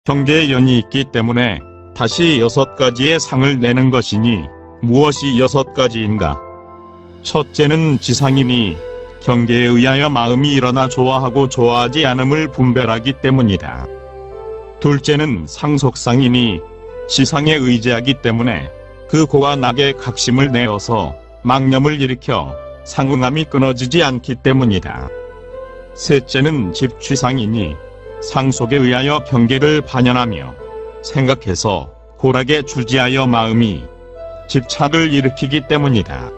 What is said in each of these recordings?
경계에 연이 있기 때문에 다시 6가지의 상을 내는 것이니 무엇이 6가지인가? 첫째는 지상이니 경계에 의하여 마음이 일어나 좋아하고 좋아하지 않음을 분별하기 때문이다. 둘째는 상속상이니 지상에 의지하기 때문에 그 고와 낙의 각심을 내어서 망념을 일으켜 상응함이 끊어지지 않기 때문이다. 셋째는 집취상이니 상속에 의하여 경계를 반연하며 생각해서 고락에 주지하여 마음이 집착을 일으키기 때문이다.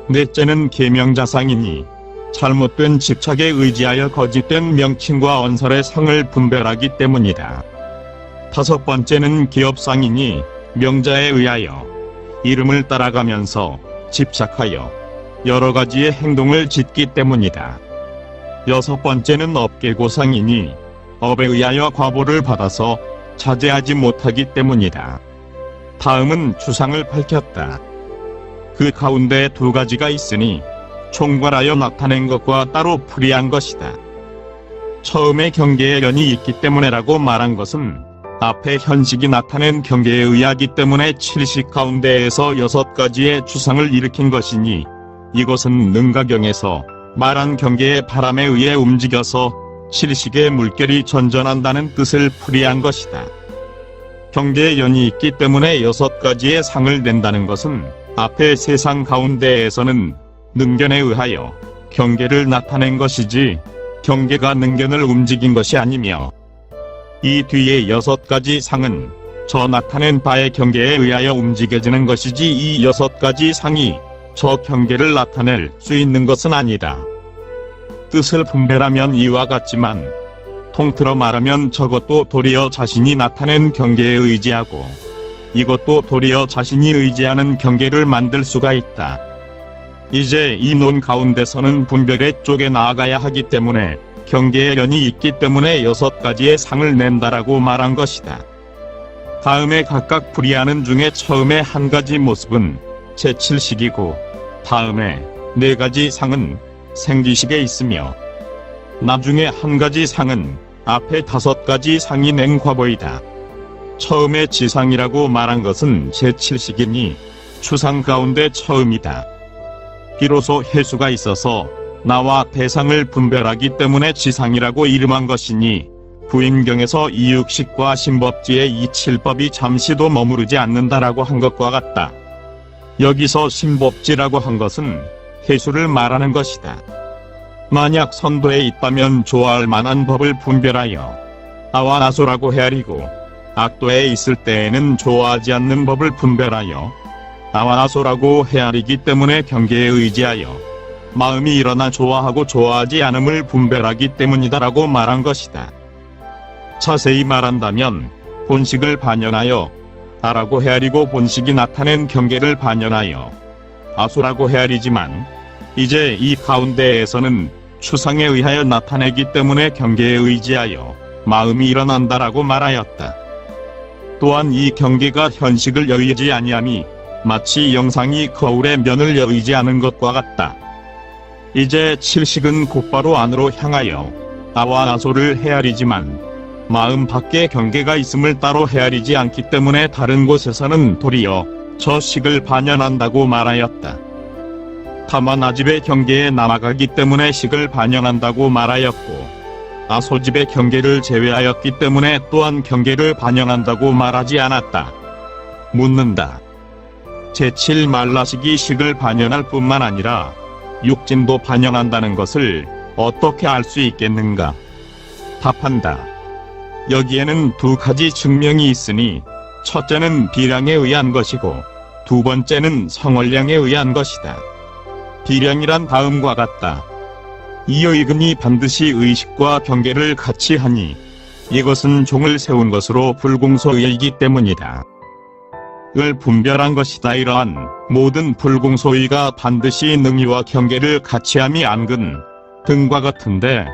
넷째는 계명자상이니 잘못된 집착에 의지하여 거짓된 명칭과 언설의 상을 분별하기 때문이다. 다섯 번째는 기업상이니 명자에 의하여 이름을 따라가면서 집착하여 여러 가지의 행동을 짓기 때문이다. 여섯 번째는 업계고상이니 업에 의하여 과보를 받아서 자제하지 못하기 때문이다. 다음은 추상을 밝혔다. 그 가운데 2가지가 있으니 총괄하여 나타낸 것과 따로 풀이한 것이다. 처음에 경계에 연이 있기 때문에라고 말한 것은 앞에 현식이 나타낸 경계에 의하기 때문에 7식 가운데에서 6가지의 추상을 일으킨 것이니 이것은 능가경에서 말한 경계의 바람에 의해 움직여서 7식의 물결이 전전한다는 뜻을 풀이한 것이다. 경계에 연이 있기 때문에 6가지의 상을 낸다는 것은 앞에 3상 가운데에서는 능견에 의하여 경계를 나타낸 것이지 경계가 능견을 움직인 것이 아니며 이 뒤에 6가지 상은 저 나타낸 바의 경계에 의하여 움직여지는 것이지 이 6가지 상이 저 경계를 나타낼 수 있는 것은 아니다. 뜻을 분별하면 이와 같지만 통틀어 말하면 저것도 도리어 자신이 나타낸 경계에 의지하고 이것도 도리어 자신이 의지하는 경계를 만들 수가 있다. 이제 이 논 가운데서는 분별의 쪽에 나아가야 하기 때문에 경계에 연이 있기 때문에 6가지의 상을 낸다라고 말한 것이다. 다음에 각각 풀이하는 중에 처음에 1가지 모습은 제7식이고 다음에 4가지 상은 생지식에 있으며 나중에 1가지 상은 앞에 5가지 상이 낸 과보이다. 처음에 지상이라고 말한 것은 제7식이니 추상 가운데 처음이다. 비로소 해수가 있어서 나와 대상을 분별하기 때문에 지상이라고 이름한 것이니 부임경에서 이육식과 신법지의 이 7법이 잠시도 머무르지 않는다라고 한 것과 같다. 여기서 신법지라고 한 것은 해수를 말하는 것이다. 만약 선도에 있다면 좋아할 만한 법을 분별하여 아와 나소라고 헤아리고 악도에 있을 때에는 좋아하지 않는 법을 분별하여 아와 나소라고 헤아리기 때문에 경계에 의지하여 마음이 일어나 좋아하고 좋아하지 않음을 분별하기 때문이다라고 말한 것이다. 자세히 말한다면 본식을 반연하여 아라고 헤아리고 본식이 나타낸 경계를 반연하여 아소라고 헤아리지만 이제 이 가운데에서는 추상에 의하여 나타내기 때문에 경계에 의지하여 마음이 일어난다라고 말하였다. 또한 이 경계가 현식을 여의지 아니함이 마치 영상이 거울의 면을 여의지 않은 것과 같다. 이제 7식은 곧바로 안으로 향하여 아와 나소를 헤아리지만 마음 밖에 경계가 있음을 따로 헤아리지 않기 때문에 다른 곳에서는 도리어 저 식을 반연한다고 말하였다. 다만 아집의 경계에 남아가기 때문에 식을 반영한다고 말하였고 아소집의 경계를 제외하였기 때문에 또한 경계를 반영한다고 말하지 않았다. 묻는다. 제7말라식이 식을 반영할 뿐만 아니라 육진도 반영한다는 것을 어떻게 알 수 있겠는가? 답한다. 여기에는 2가지 증명이 있으니 첫째는 비량에 의한 것이고 2번째는 성월량에 의한 것이다. 비량이란 다음과 같다. 이 의근이 반드시 의식과 경계를 같이 하니 이것은 종을 세운 것으로 불공소의이기 때문이다. 을 분별한 것이다. 이러한 모든 불공소의가 반드시 능의와 경계를 같이함이 안근 등과 같은데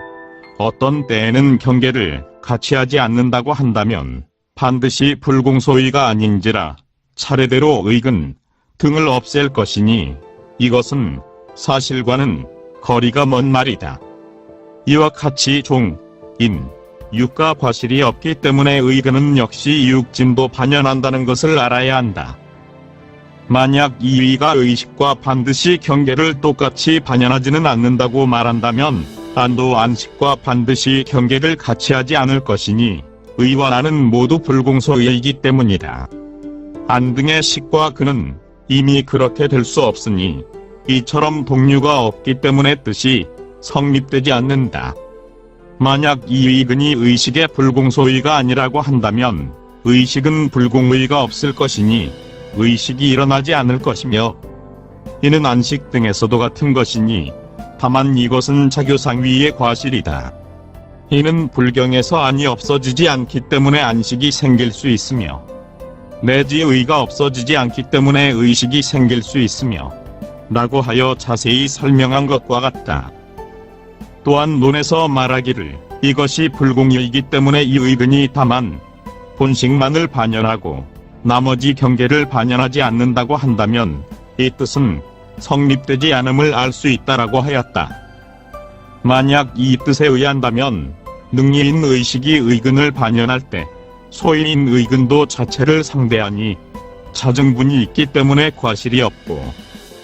어떤 때에는 경계를 같이 하지 않는다고 한다면 반드시 불공소의가 아닌지라 차례대로 의근 등을 없앨 것이니 이것은 사실과는 거리가 먼 말이다. 이와 같이 종, 인, 육과 과실이 없기 때문에 의근은 역시 육진도 반연한다는 것을 알아야 한다. 만약 이 의가 의식과 반드시 경계를 똑같이 반연하지는 않는다고 말한다면 안도 안식과 반드시 경계를 같이 하지 않을 것이니 의와 나는 모두 불공소의이기 때문이다. 안 등의 식과 근은 이미 그렇게 될 수 없으니 이처럼 동류가 없기 때문에 뜻이 성립되지 않는다. 만약 이 의근이 의식의 불공소의가 아니라고 한다면 의식은 불공의가 없을 것이니 의식이 일어나지 않을 것이며 이는 안식 등에서도 같은 것이니 다만 이것은 자교상 위의 과실이다. 이는 불경에서 안이 없어지지 않기 때문에 안식이 생길 수 있으며 내지 의가 없어지지 않기 때문에 의식이 생길 수 있으며 라고 하여 자세히 설명한 것과 같다. 또한 논에서 말하기를 이것이 불공의이기 때문에 이 의근이 다만 본식만을 반연하고 나머지 경계를 반연하지 않는다고 한다면 이 뜻은 성립되지 않음을 알 수 있다라고 하였다. 만약 이 뜻에 의한다면 능리인 의식이 의근을 반연할 때 소인인 의근도 자체를 상대하니 자증분이 있기 때문에 과실이 없고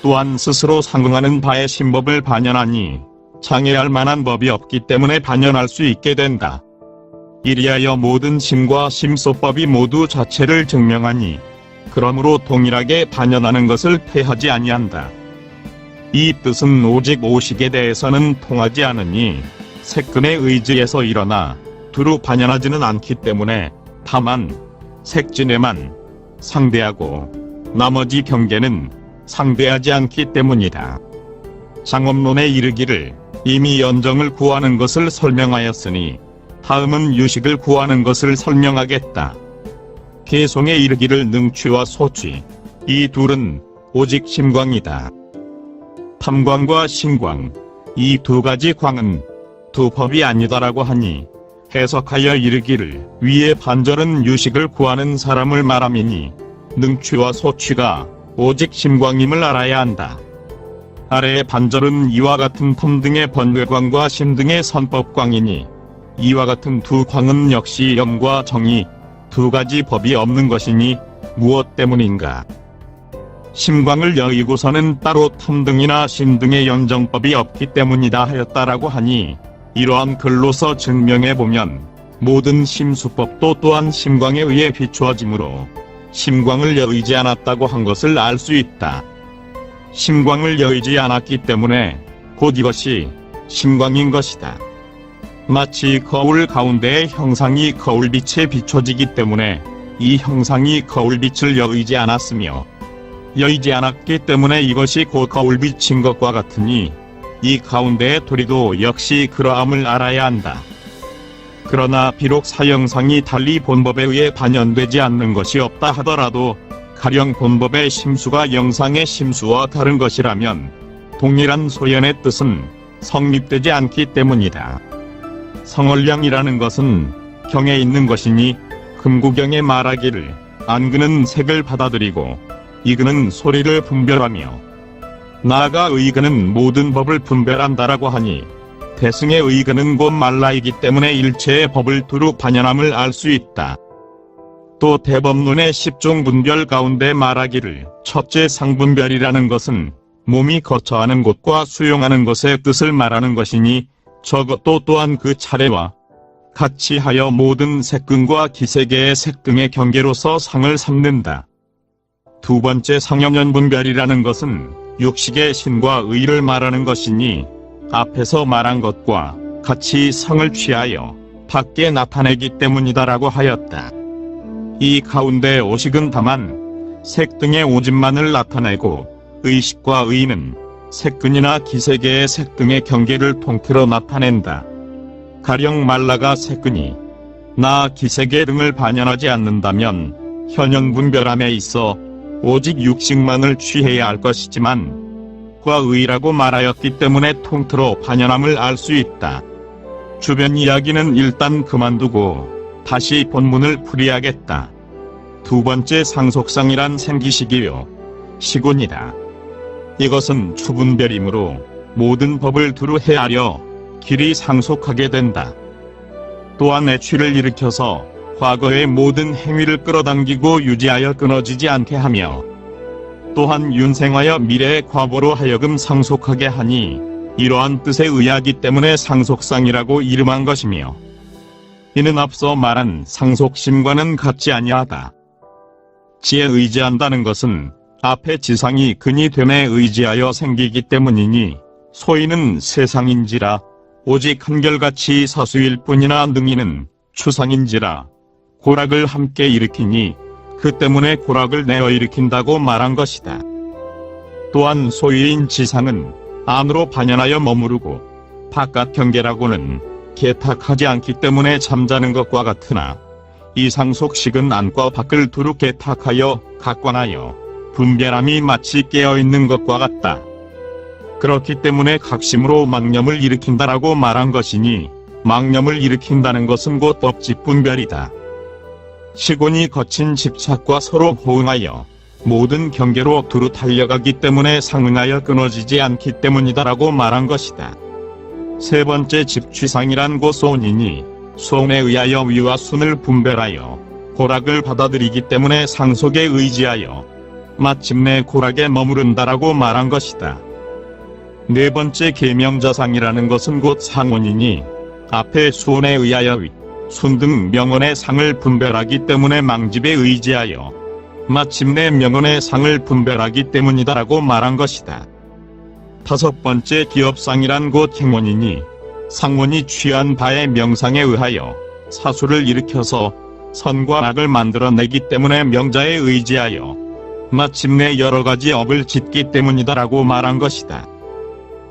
또한 스스로 상응하는 바의 신법을 반연하니 장애할 만한 법이 없기 때문에 반연할 수 있게 된다. 이리하여 모든 심과 심소법이 모두 자체를 증명하니 그러므로 동일하게 반연하는 것을 폐하지 아니한다. 이 뜻은 오직 오식에 대해서는 통하지 않으니 색근의 의지에서 일어나 두루 반연하지는 않기 때문에 다만 색진에만 상대하고 나머지 경계는 상대하지 않기 때문이다. 장엄론에 이르기를 이미 연정을 구하는 것을 설명하였으니 다음은 유식을 구하는 것을 설명하겠다. 개송에 이르기를 능취와 소취 이 둘은 오직 심광이다. 탐광과 신광 이 두 가지 광은 두 법이 아니다라고 하니 해석하여 이르기를 위의 반절은 유식을 구하는 사람을 말함이니 능취와 소취가 오직 심광임을 알아야 한다. 아래의 반절은 이와 같은 텀 등의 번뇌광과 심 등의 선법광이니 이와 같은 두 광은 역시 염과 정이 두 가지 법이 없는 것이니 무엇 때문인가? 심광을 여의고서는 따로 텀 등이나 심 등의 연정법이 없기 때문이다 하였다라고 하니 이러한 글로서 증명해보면 모든 심수법도 또한 심광에 의해 비추어지므로 심광을 여의지 않았다고 한 것을 알 수 있다. 심광을 여의지 않았기 때문에 곧 이것이 심광인 것이다. 마치 거울 가운데의 형상이 거울빛에 비춰지기 때문에 이 형상이 거울빛을 여의지 않았으며 여의지 않았기 때문에 이것이 곧 거울빛인 것과 같으니 이 가운데의 도리도 역시 그러함을 알아야 한다. 그러나 비록 사형상이 달리 본법에 의해 반연되지 않는 것이 없다 하더라도 가령 본법의 심수가 영상의 심수와 다른 것이라면 동일한 소연의 뜻은 성립되지 않기 때문이다. 성월량이라는 것은 경에 있는 것이니 금구경에 말하기를 안근은 색을 받아들이고 이근은 소리를 분별하며 나아가 의근은 모든 법을 분별한다라고 하니 대승의 의근은 곧 말라이기 때문에 일체의 법을 두루 반연함을 알 수 있다. 또 대법론의 10종 분별 가운데 말하기를 첫째 상분별이라는 것은 몸이 거처하는 곳과 수용하는 것의 뜻을 말하는 것이니 저것도 또한 그 차례와 같이 하여 모든 색근과 기세계의 색 등의 경계로서 상을 삼는다. 두 번째 상염연분별이라는 것은 육식의 신과 의를 말하는 것이니 앞에서 말한 것과 같이 성을 취하여 밖에 나타내기 때문이다라고 하였다. 이 가운데 오식은 다만 색 등의 오짐만을 나타내고 의식과 의는 색근이나 기세계의 색 등의 경계를 통틀어 나타낸다. 가령 말라가 색근이 나 기세계 등을 반연하지 않는다면 현연분별함에 있어 오직 육식만을 취해야 할 것이지만 과 의라고 말하였기 때문에 통틀어 반연함을 알 수 있다. 주변 이야기는 일단 그만두고 다시 본문을 풀이하겠다. 두 번째 상속상이란 생기식이요 시곤이다. 이것은 추분별이므로 모든 법을 두루 헤아려 길이 상속하게 된다. 또한 애취를 일으켜서 과거의 모든 행위를 끌어당기고 유지하여 끊어지지 않게 하며 또한 윤생하여 미래의 과보로 하여금 상속하게 하니 이러한 뜻에 의하기 때문에 상속상이라고 이름한 것이며 이는 앞서 말한 상속심과는 같지 아니하다. 지에 의지한다는 것은 앞에 지상이 근이 됨에 의지하여 생기기 때문이니 소이는 세상인지라 오직 한결같이 사수일 뿐이나 능이는 추상인지라 고락을 함께 일으키니 그 때문에 고락을 내어 일으킨다고 말한 것이다. 또한 소위인 지상은 안으로 반연하여 머무르고 바깥 경계라고는 개탁하지 않기 때문에 잠자는 것과 같으나 이 상속식은 안과 밖을 두루 개탁하여 각관하여 분별함이 마치 깨어있는 것과 같다. 그렇기 때문에 각심으로 망념을 일으킨다라고 말한 것이니 망념을 일으킨다는 것은 곧 법집분별이다. 시곤이 거친 집착과 서로 호응하여 모든 경계로 두루 달려가기 때문에 상응하여 끊어지지 않기 때문이다라고 말한 것이다. 세 번째 집취상이란 곧 소원이니 소원에 의하여 위와 순을 분별하여 고락을 받아들이기 때문에 상속에 의지하여 마침내 고락에 머무른다라고 말한 것이다. 네 번째 계명자상이라는 것은 곧 상원이니 앞에 수원에 의하여 위, 순 등 명언의 상을 분별하기 때문에 망집에 의지하여 마침내 명언의 상을 분별하기 때문이다라고 말한 것이다. 다섯 번째 기업상이란 곧 행원이니 상원이 취한 바의 명상에 의하여 사수를 일으켜서 선과 악을 만들어내기 때문에 명자에 의지하여 마침내 여러가지 업을 짓기 때문이다라고 말한 것이다.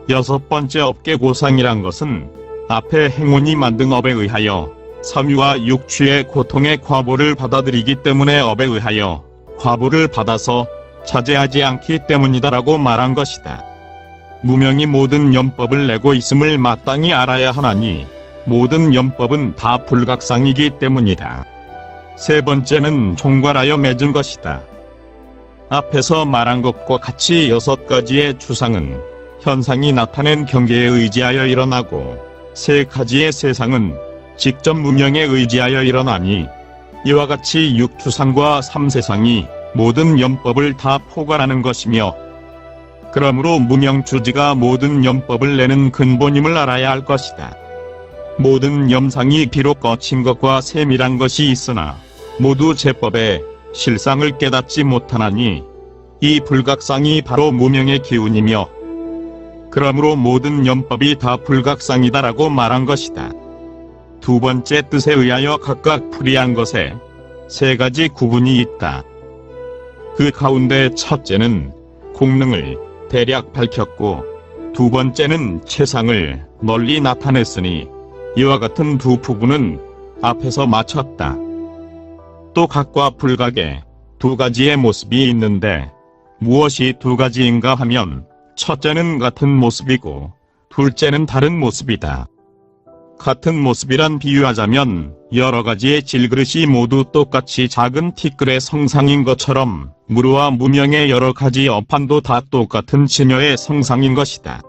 여섯 번째 업계고상이란 것은 앞에 행원이 만든 업에 의하여 삼위와 육취의 고통의 과보를 받아들이기 때문에 업에 의하여 과보를 받아서 자제하지 않기 때문이다라고 말한 것이다. 무명이 모든 염법을 내고 있음을 마땅히 알아야 하나니 모든 염법은 다 불각상이기 때문이다. 세 번째는 총괄하여 맺은 것이다. 앞에서 말한 것과 같이 여섯 가지의 추상은 현상이 나타낸 경계에 의지하여 일어나고 세 가지의 세상은 직접 무명에 의지하여 일어나니 이와 같이 육추상과 삼세상이 모든 염법을 다 포괄하는 것이며 그러므로 무명주지가 모든 염법을 내는 근본임을 알아야 할 것이다. 모든 염상이 비록 거친 것과 세밀한 것이 있으나 모두 제법의 실상을 깨닫지 못하나니 이 불각상이 바로 무명의 기운이며 그러므로 모든 염법이 다 불각상이다라고 말한 것이다. 두 번째 뜻에 의하여 각각 풀이한 것에 세 가지 구분이 있다. 그 가운데 첫째는 공능을 대략 밝혔고 두 번째는 체상을 널리 나타냈으니 이와 같은 두 부분은 앞에서 마쳤다. 또 각과 불각에 두 가지의 모습이 있는데 무엇이 두 가지인가 하면 첫째는 같은 모습이고 둘째는 다른 모습이다. 같은 모습이란 비유하자면 여러 가지의 질그릇이 모두 똑같이 작은 티끌의 성상인 것처럼 무르와 무명의 여러 가지 업판도 다 똑같은 진여의 성상인 것이다.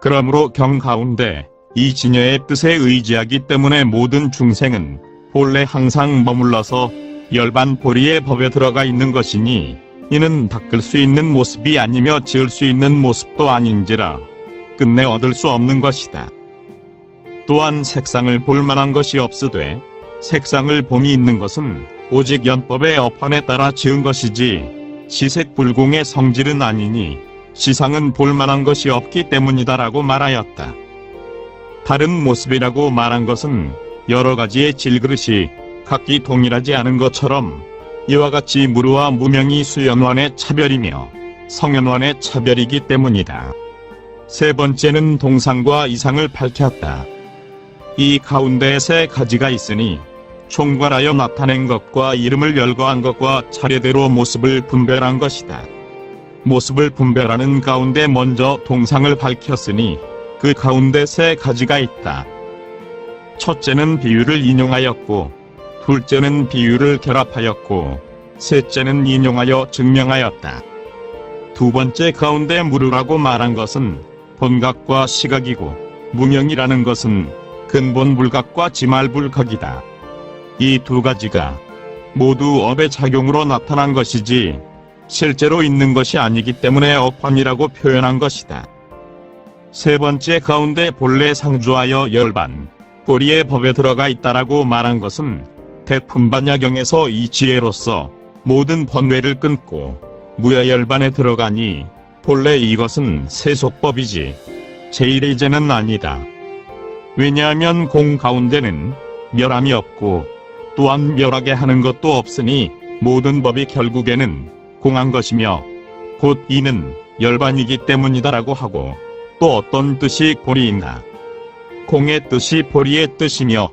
그러므로 경 가운데 이 진여의 뜻에 의지하기 때문에 모든 중생은 본래 항상 머물러서 열반보리의 법에 들어가 있는 것이니 이는 닦을 수 있는 모습이 아니며 지을 수 있는 모습도 아닌지라 끝내 얻을 수 없는 것이다. 또한 색상을 볼 만한 것이 없으되 색상을 봄이 있는 것은 오직 연법의 업판에 따라 지은 것이지 시색불공의 성질은 아니니 시상은 볼 만한 것이 없기 때문이다라고 말하였다. 다른 모습이라고 말한 것은 여러 가지의 질그릇이 각기 동일하지 않은 것처럼 이와 같이 무르와 무명이 수연환의 차별이며 성연환의 차별이기 때문이다. 세 번째는 동상과 이상을 밝혔다. 이 가운데 세 가지가 있으니 총괄하여 나타낸 것과 이름을 열거한 것과 차례대로 모습을 분별한 것이다. 모습을 분별하는 가운데 먼저 동상을 밝혔으니 그 가운데 세 가지가 있다. 첫째는 비유를 인용하였고 둘째는 비유를 결합하였고 셋째는 인용하여 증명하였다. 두 번째 가운데 무르라고 말한 것은 본각과 시각이고 무명이라는 것은 근본 불각과 지말 불각이다. 이 두 가지가 모두 업의 작용으로 나타난 것이지 실제로 있는 것이 아니기 때문에 업함이라고 표현한 것이다. 세 번째 가운데 본래 상주하여 열반, 보리의 법에 들어가 있다라고 말한 것은 대품반야경에서 이 지혜로서 모든 번뇌를 끊고 무여열반에 들어가니 본래 이것은 세속법이지 제1의제는 아니다. 왜냐하면 공 가운데는 멸함이 없고 또한 멸하게 하는 것도 없으니 모든 법이 결국에는 공한 것이며 곧 이는 열반이기 때문이다라고 하고, 또 어떤 뜻이 보리인가? 공의 뜻이 보리의 뜻이며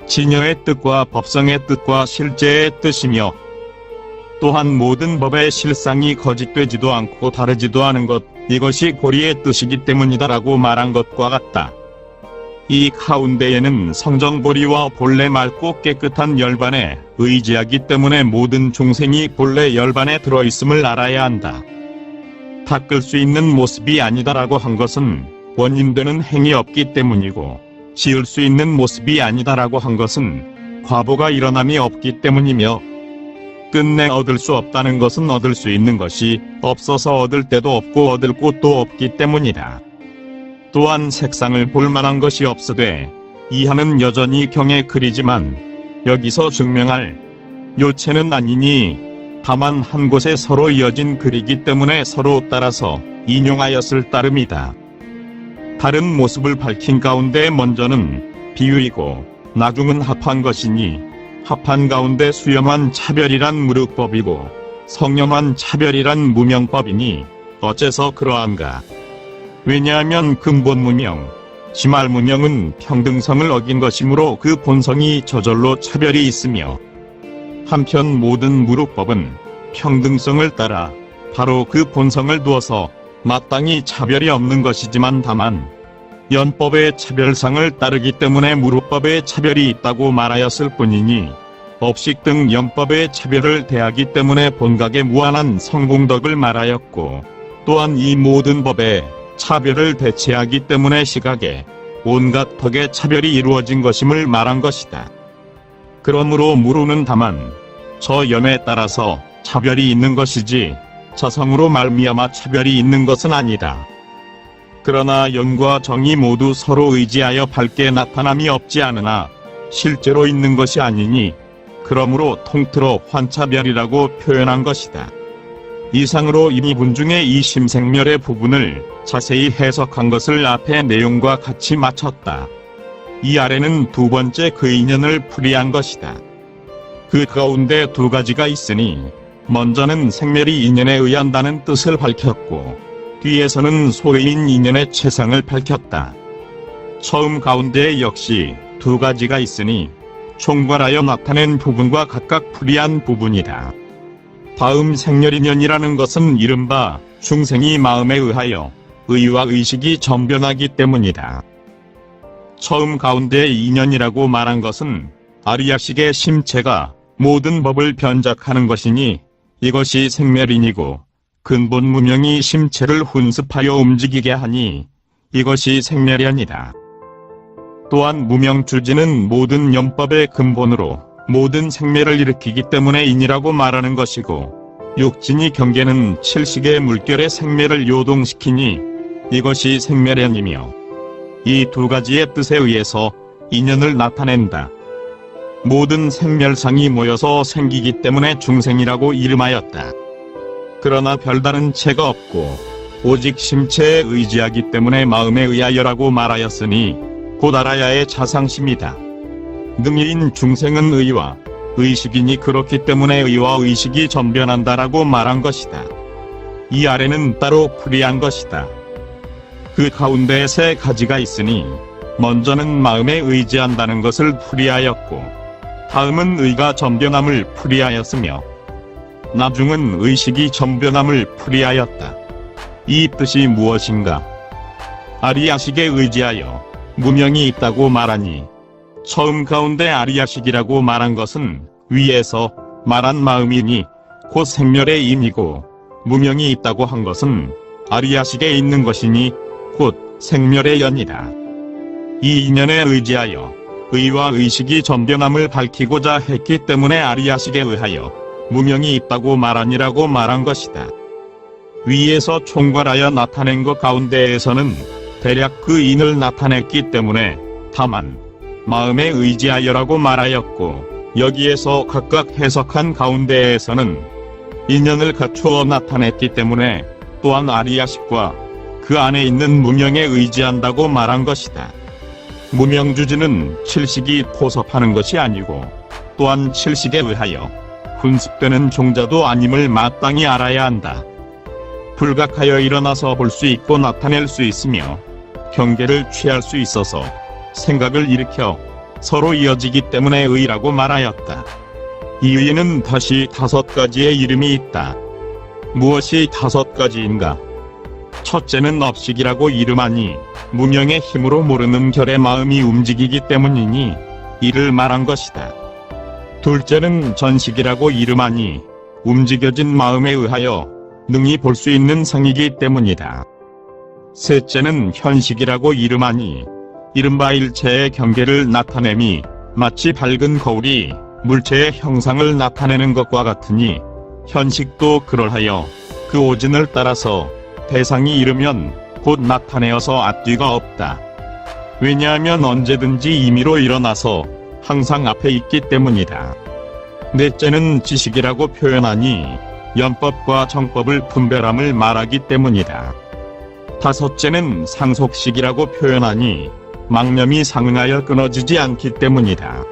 진여의 뜻과 법성의 뜻과 실제의 뜻이며 또한 모든 법의 실상이 거짓되지도 않고 다르지도 않은 것, 이것이 보리의 뜻이기 때문이다라고 말한 것과 같다. 이 가운데에는 성정보리와 본래 맑고 깨끗한 열반에 의지하기 때문에 모든 중생이 본래 열반에 들어있음을 알아야 한다. 닦을 수 있는 모습이 아니다라고 한 것은 원인되는 행이 없기 때문이고, 지을 수 있는 모습이 아니다라고 한 것은 과보가 일어남이 없기 때문이며, 끝내 얻을 수 없다는 것은 얻을 수 있는 것이 없어서 얻을 때도 없고 얻을 곳도 없기 때문이다. 또한 색상을 볼 만한 것이 없으되 이하는 여전히 경에 그리지만 여기서 증명할 요체는 아니니 다만 한 곳에 서로 이어진 글이기 때문에 서로 따라서 인용하였을 따름이다. 다른 모습을 밝힌 가운데 먼저는 비유이고 나중은 합한 것이니 합한 가운데 수염한 차별이란 무륵법이고 성염한 차별이란 무명법이니 어째서 그러한가? 왜냐하면 근본 무명, 지말 무명은 평등성을 어긴 것이므로 그 본성이 저절로 차별이 있으며, 한편 모든 무륵법은 평등성을 따라 바로 그 본성을 두어서 마땅히 차별이 없는 것이지만 다만 연법의 차별상을 따르기 때문에 무륵법의 차별이 있다고 말하였을 뿐이니, 법식 등 연법의 차별을 대하기 때문에 본각의 무한한 성공덕을 말하였고, 또한 이 모든 법의 차별을 대체하기 때문에 시각에 온갖 덕의 차별이 이루어진 것임을 말한 것이다. 그러므로 무루는 다만 저 염에 따라서 차별이 있는 것이지 저성으로 말미암아 차별이 있는 것은 아니다. 그러나 염과 정이 모두 서로 의지하여 밝게 나타남이 없지 않으나 실제로 있는 것이 아니니 그러므로 통틀어 환차별이라고 표현한 것이다. 이상으로 이미분 중에 이 심생멸의 부분을 자세히 해석한 것을 앞의 내용과 같이 마쳤다. 이 아래는 두 번째 그 인연을 풀이한 것이다. 그 가운데 두 가지가 있으니 먼저는 생멸이 인연에 의한다는 뜻을 밝혔고, 뒤에서는 소의인 인연의 최상을 밝혔다. 처음 가운데 역시 두 가지가 있으니 총괄하여 나타낸 부분과 각각 풀이한 부분이다. 다음 생멸인연이라는 것은 이른바 중생이 마음에 의하여 의와 의식이 전변하기 때문이다. 처음 가운데 인연이라고 말한 것은 아리야식의 심체가 모든 법을 변작하는 것이니 이것이 생멸인이고, 근본 무명이 심체를 훈습하여 움직이게 하니 이것이 생멸연이다. 또한 무명주지는 모든 연법의 근본으로 모든 생멸을 일으키기 때문에 인이라고 말하는 것이고, 육진이 경계는 칠식의 물결의 생멸을 요동시키니 이것이 생멸연이며, 이 두 가지의 뜻에 의해서 인연을 나타낸다. 모든 생멸상이 모여서 생기기 때문에 중생이라고 이름하였다. 그러나 별다른 체가 없고 오직 심체에 의지하기 때문에 마음에 의하여라고 말하였으니 곧 알아야의 자상심이다. 능이인 중생은 의와 의식이니 그렇기 때문에 의와 의식이 전변한다라고 말한 것이다. 이 아래는 따로 풀이한 것이다. 그 가운데 세 가지가 있으니 먼저는 마음에 의지한다는 것을 풀이하였고, 다음은 의가 전변함을 풀이하였으며, 나중은 의식이 전변함을 풀이하였다. 이 뜻이 무엇인가? 아리야식에 의지하여 무명이 있다고 말하니 처음 가운데 아리야식이라고 말한 것은 위에서 말한 마음이니 곧 생멸의 임이고, 무명이 있다고 한 것은 아리야식에 있는 것이니 곧 생멸의 연이다. 이 인연에 의지하여 의와 의식이 전변함을 밝히고자 했기 때문에 아리야식에 의하여 무명이 있다고 말하니라고 말한 것이다. 위에서 총괄하여 나타낸 것 가운데에서는 대략 그 인을 나타냈기 때문에 다만 마음에 의지하여라고 말하였고, 여기에서 각각 해석한 가운데에서는 인연을 갖추어 나타냈기 때문에 또한 아리야식과 그 안에 있는 무명에 의지한다고 말한 것이다. 무명주지는 칠식이 포섭하는 것이 아니고 또한 칠식에 의하여 훈습되는 종자도 아님을 마땅히 알아야 한다. 불각하여 일어나서 볼 수 있고 나타낼 수 있으며 경계를 취할 수 있어서 생각을 일으켜 서로 이어지기 때문에 의라고 말하였다. 이 의에는 다시 5가지의 이름이 있다. 무엇이 5가지인가? 첫째는 업식이라고 이름하니 무명의 힘으로 모르는 결의 마음이 움직이기 때문이니 이를 말한 것이다. 둘째는 전식이라고 이름하니 움직여진 마음에 의하여 능히 볼 수 있는 성이기 때문이다. 셋째는 현식이라고 이름하니 이른바 일체의 경계를 나타내미 마치 밝은 거울이 물체의 형상을 나타내는 것과 같으니 현식도 그러하여 그 오진을 따라서 대상이 이르면 곧 나타내어서 앞뒤가 없다. 왜냐하면 언제든지 임의로 일어나서 항상 앞에 있기 때문이다. 넷째는 지식이라고 표현하니 연법과 정법을 분별함을 말하기 때문이다. 다섯째는 상속식이라고 표현하니 망념이 상응하여 끊어지지 않기 때문이다.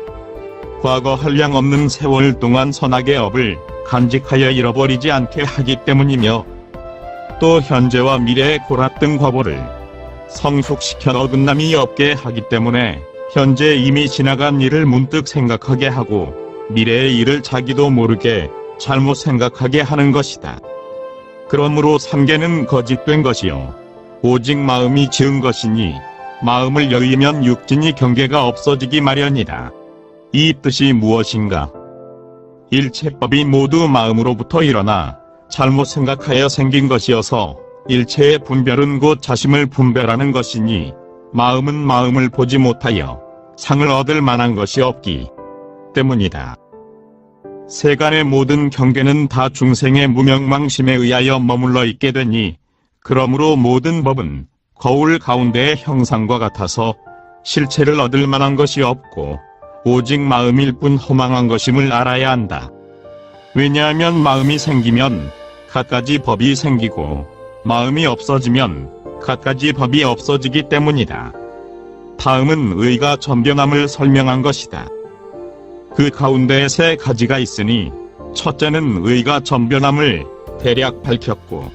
과거 한량 없는 세월 동안 선악의 업을 간직하여 잃어버리지 않게 하기 때문이며, 또 현재와 미래의 골았던 과보를 성숙시켜 어긋남이 없게 하기 때문에 현재 이미 지나간 일을 문득 생각하게 하고 미래의 일을 자기도 모르게 잘못 생각하게 하는 것이다. 그러므로 삼계는 거짓된 것이요 오직 마음이 지은 것이니 마음을 여의면 육진이 경계가 없어지기 마련이다. 이 뜻이 무엇인가? 일체법이 모두 마음으로부터 일어나 잘못 생각하여 생긴 것이어서 일체의 분별은 곧 자심을 분별하는 것이니 마음은 마음을 보지 못하여 상을 얻을 만한 것이 없기 때문이다. 세간의 모든 경계는 다 중생의 무명망심에 의하여 머물러 있게 되니 그러므로 모든 법은 거울 가운데의 형상과 같아서 실체를 얻을 만한 것이 없고 오직 마음일 뿐 허망한 것임을 알아야 한다. 왜냐하면 마음이 생기면 갖가지 법이 생기고 마음이 없어지면 갖가지 법이 없어지기 때문이다. 다음은 의가 전변함을 설명한 것이다. 그 가운데 3가지가 있으니 첫째는 의가 전변함을 대략 밝혔고,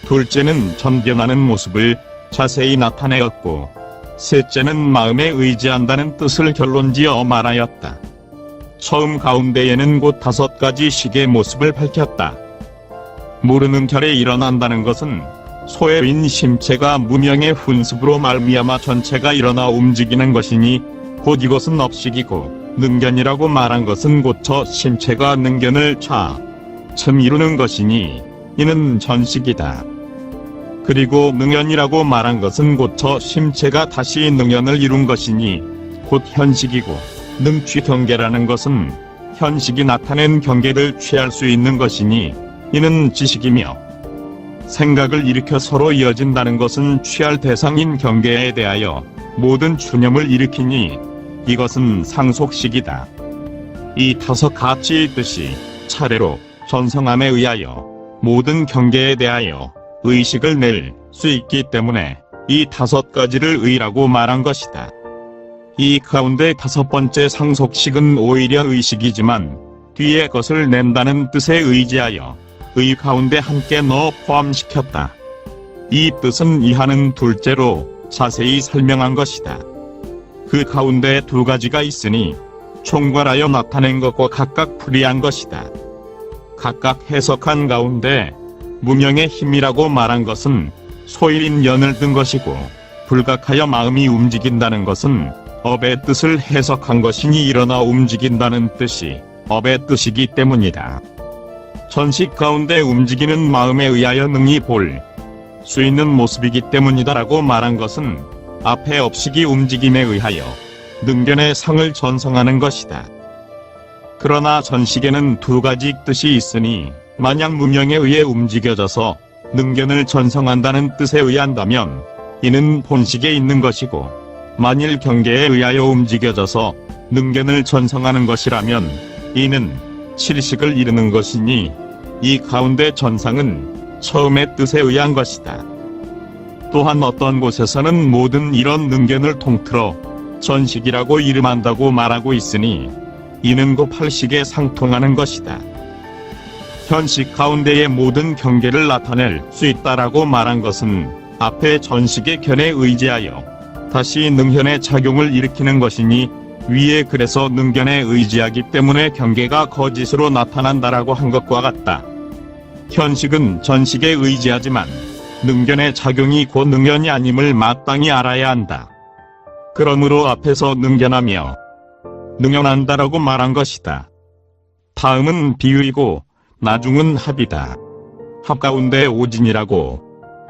둘째는 전변하는 모습을 자세히 나타내었고, 셋째는 마음에 의지한다는 뜻을 결론지어 말하였다. 처음 가운데에는 곧 5가지 식의 모습을 밝혔다. 모르는 결에 일어난다는 것은 소외인 심체가 무명의 훈습으로 말미암아 전체가 일어나 움직이는 것이니 곧 이것은 업식이고, 능견이라고 말한 것은 고쳐 심체가 능견을 차츰 이루는 것이니 이는 전식이다. 그리고 능연이라고 말한 것은 고쳐 심체가 다시 능연을 이룬 것이니 곧 현식이고, 능취 경계라는 것은 현식이 나타낸 경계를 취할 수 있는 것이니 이는 지식이며, 생각을 일으켜 서로 이어진다는 것은 취할 대상인 경계에 대하여 모든 추념을 일으키니 이것은 상속식이다. 이 5가지의 뜻이 차례로 전성함에 의하여 모든 경계에 대하여 의식을 낼 수 있기 때문에 이 5가지를 의라고 말한 것이다. 이 가운데 5번째 상속식은 오히려 의식이지만 뒤에 것을 낸다는 뜻에 의지하여 의 가운데 함께 넣어 포함시켰다. 이 뜻은 이하는 둘째로 자세히 설명한 것이다. 그 가운데 2가지가 있으니 총괄하여 나타낸 것과 각각 풀이한 것이다. 각각 해석한 가운데 무명의 힘이라고 말한 것은 소일인 연을 든 것이고, 불각하여 마음이 움직인다는 것은 업의 뜻을 해석한 것이니 일어나 움직인다는 뜻이 업의 뜻이기 때문이다. 전식 가운데 움직이는 마음에 의하여 능히 볼 수 있는 모습이기 때문이다라고 말한 것은 앞의 업식이 움직임에 의하여 능견의 상을 전성하는 것이다. 그러나 전식에는 두 가지 뜻이 있으니 만약 무명에 의해 움직여져서 능견을 전성한다는 뜻에 의한다면 이는 본식에 있는 것이고, 만일 경계에 의하여 움직여져서 능견을 전성하는 것이라면 이는 칠식을 이루는 것이니 이 가운데 전상은 처음의 뜻에 의한 것이다. 또한 어떤 곳에서는 모든 이런 능견을 통틀어 전식이라고 이름한다고 말하고 있으니 이는 그 팔식에 상통하는 것이다. 현식 가운데의 모든 경계를 나타낼 수 있다라고 말한 것은 앞의 전식의 견에 의지하여 다시 능현의 작용을 일으키는 것이니, 위에 그래서 능견에 의지하기 때문에 경계가 거짓으로 나타난다라고 한 것과 같다. 현식은 전식에 의지하지만 능견의 작용이 곧 능현이 아님을 마땅히 알아야 한다. 그러므로 앞에서 능견하며 능현한다라고 말한 것이다. 다음은 비유이고 나중은 합이다. 합 가운데 오진이라고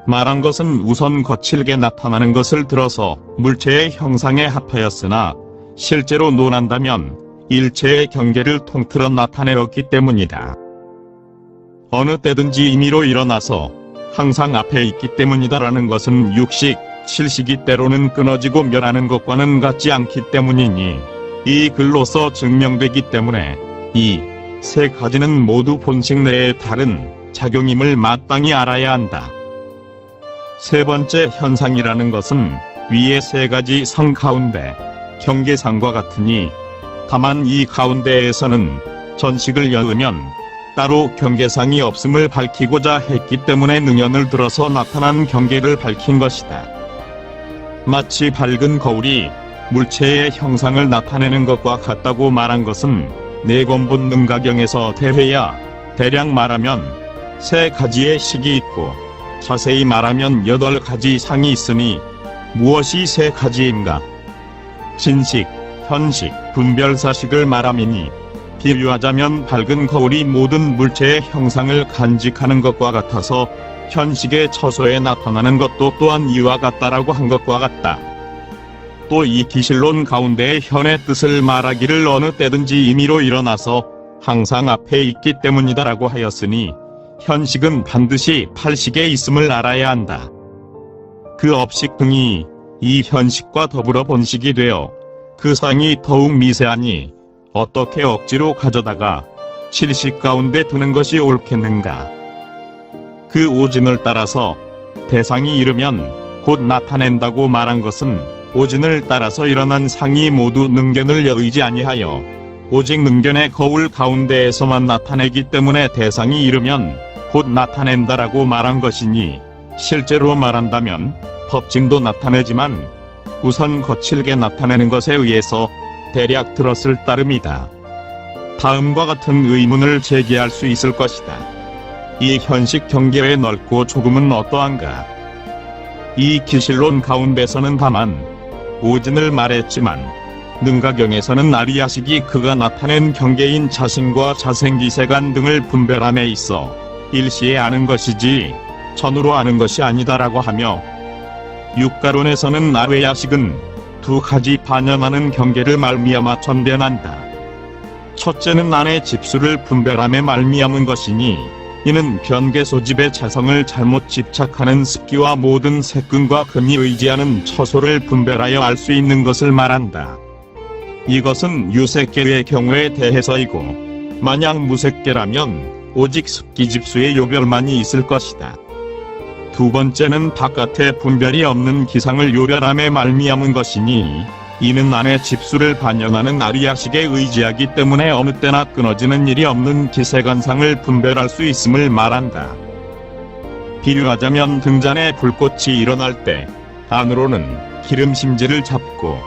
말한 것은 우선 거칠게 나타나는 것을 들어서 물체의 형상에 합하였으나 실제로 논한다면 일체의 경계를 통틀어 나타내었기 때문이다. 어느 때든지 임의로 일어나서 항상 앞에 있기 때문이다라는 것은 육식, 칠식이 때로는 끊어지고 멸하는 것과는 같지 않기 때문이니 이 글로서 증명되기 때문에 이 세 가지는 모두 본식 내의 다른 작용임을 마땅히 알아야 한다. 세 번째 현상이라는 것은 위의 세 가지 상 가운데 경계상과 같으니, 다만 이 가운데에서는 전식을 여으면 따로 경계상이 없음을 밝히고자 했기 때문에 능연을 들어서 나타난 경계를 밝힌 것이다. 마치 밝은 거울이 물체의 형상을 나타내는 것과 같다고 말한 것은 내권본 능가경에서 대회야 대략 말하면 세 가지의 식이 있고 자세히 말하면 8가지 상이 있으니 무엇이 세 가지인가? 진식, 현식, 분별사식을 말함이니, 비유하자면 밝은 거울이 모든 물체의 형상을 간직하는 것과 같아서 현식의 처소에 나타나는 것도 또한 이와 같다라고 한 것과 같다. 또 이 기실론 가운데의 현의 뜻을 말하기를 어느 때든지 임의로 일어나서 항상 앞에 있기 때문이다라고 하였으니 현식은 반드시 팔식에 있음을 알아야 한다. 그 업식 등이 이 현식과 더불어 본식이 되어 그 상이 더욱 미세하니 어떻게 억지로 가져다가 칠식 가운데 두는 것이 옳겠는가? 그 오진을 따라서 대상이 이르면 곧 나타낸다고 말한 것은 오진을 따라서 일어난 상이 모두 능견을 여의지 아니하여 오직 능견의 거울 가운데에서만 나타내기 때문에 대상이 이르면 곧 나타낸다라고 말한 것이니, 실제로 말한다면 법징도 나타내지만 우선 거칠게 나타내는 것에 의해서 대략 들었을 따름이다. 다음과 같은 의문을 제기할 수 있을 것이다. 이 현식 경계의 넓고 좁음은 어떠한가? 이 기실론 가운데서는 다만 오진을 말했지만 능가경에서는 아리야식이 그가 나타낸 경계인 자신과 자생기세간 등을 분별함에 있어 일시에 아는 것이지 전으로 아는 것이 아니다라고 하며, 육가론에서는 아뢰야식은 두 가지 반연하는 경계를 말미암아 전변한다. 첫째는 안의 집수를 분별함에 말미암은 것이니 이는 변계 소집의 자성을 잘못 집착하는 습기와 모든 색근과 금이 의지하는 처소를 분별하여 알 수 있는 것을 말한다. 이것은 유색계의 경우에 대해서이고, 만약 무색계라면 오직 습기집수의 요별만이 있을 것이다. 두 번째는 바깥에 분별이 없는 기상을 요별함에 말미암은 것이니 이는 안의 집수를 반영하는 아리야식에 의지하기 때문에 어느 때나 끊어지는 일이 없는 기세관상을 분별할 수 있음을 말한다. 비유하자면 등잔에 불꽃이 일어날 때 안으로는 기름심지를 잡고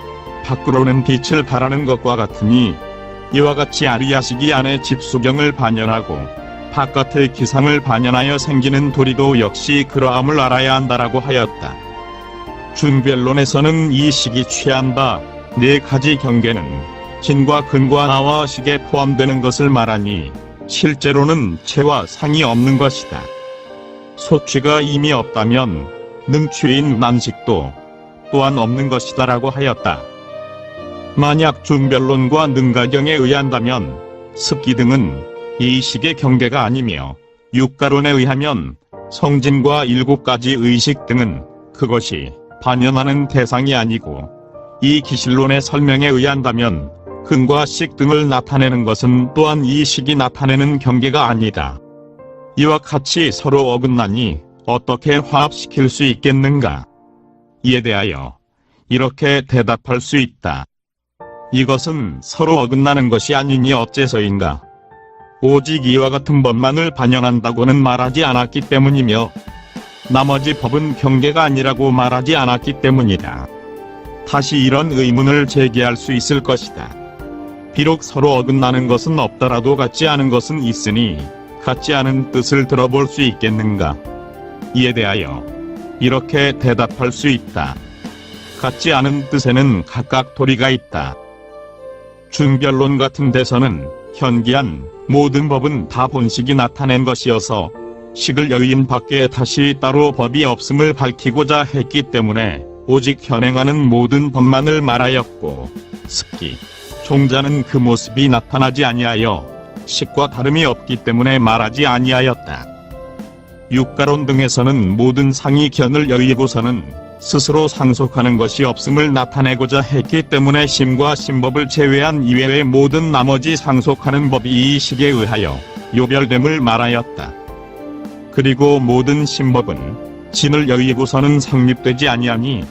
밖으로는 빛을 발하는 것과 같으니, 이와 같이 아리야식이 안의 집수경을 반영하고 바깥의 기상을 반영하여 생기는 도리도 역시 그러함을 알아야 한다라고 하였다. 준별론에서는 이 식이 취한 바 네 가지 경계는 진과 근과 나와 식에 포함되는 것을 말하니 실제로는 체와 상이 없는 것이다. 소취가 이미 없다면 능취인 난식도 또한 없는 것이다라고 하였다. 만약 중변론과 능가경에 의한다면 습기 등은 이식의 경계가 아니며, 육가론에 의하면 성진과 7가지 의식 등은 그것이 반연하는 대상이 아니고, 이 기실론의 설명에 의한다면 근과 식 등을 나타내는 것은 또한 이 식이 나타내는 경계가 아니다. 이와 같이 서로 어긋나니 어떻게 화합시킬 수 있겠는가? 이에 대하여 이렇게 대답할 수 있다. 이것은 서로 어긋나는 것이 아니니 어째서인가? 오직 이와 같은 법만을 반영한다고는 말하지 않았기 때문이며, 나머지 법은 경계가 아니라고 말하지 않았기 때문이다. 다시 이런 의문을 제기할 수 있을 것이다. 비록 서로 어긋나는 것은 없더라도 같지 않은 것은 있으니 같지 않은 뜻을 들어볼 수 있겠는가? 이에 대하여 이렇게 대답할 수 있다. 같지 않은 뜻에는 각각 도리가 있다. 중변론 같은 데서는 현기한 모든 법은 다 본식이 나타낸 것이어서 식을 여인 밖에 다시 따로 법이 없음을 밝히고자 했기 때문에 오직 현행하는 모든 법만을 말하였고, 습기, 종자는 그 모습이 나타나지 아니하여 식과 다름이 없기 때문에 말하지 아니하였다. 육가론 등에서는 모든 상이 견을 여의고서는 스스로 상속하는 것이 없음을 나타내고자 했기 때문에 심과 심법을 제외한 이외의 모든 나머지 상속하는 법이 이 식에 의하여 요별됨을 말하였다. 그리고 모든 심법은 진을 여의고서는 성립되지 아니하니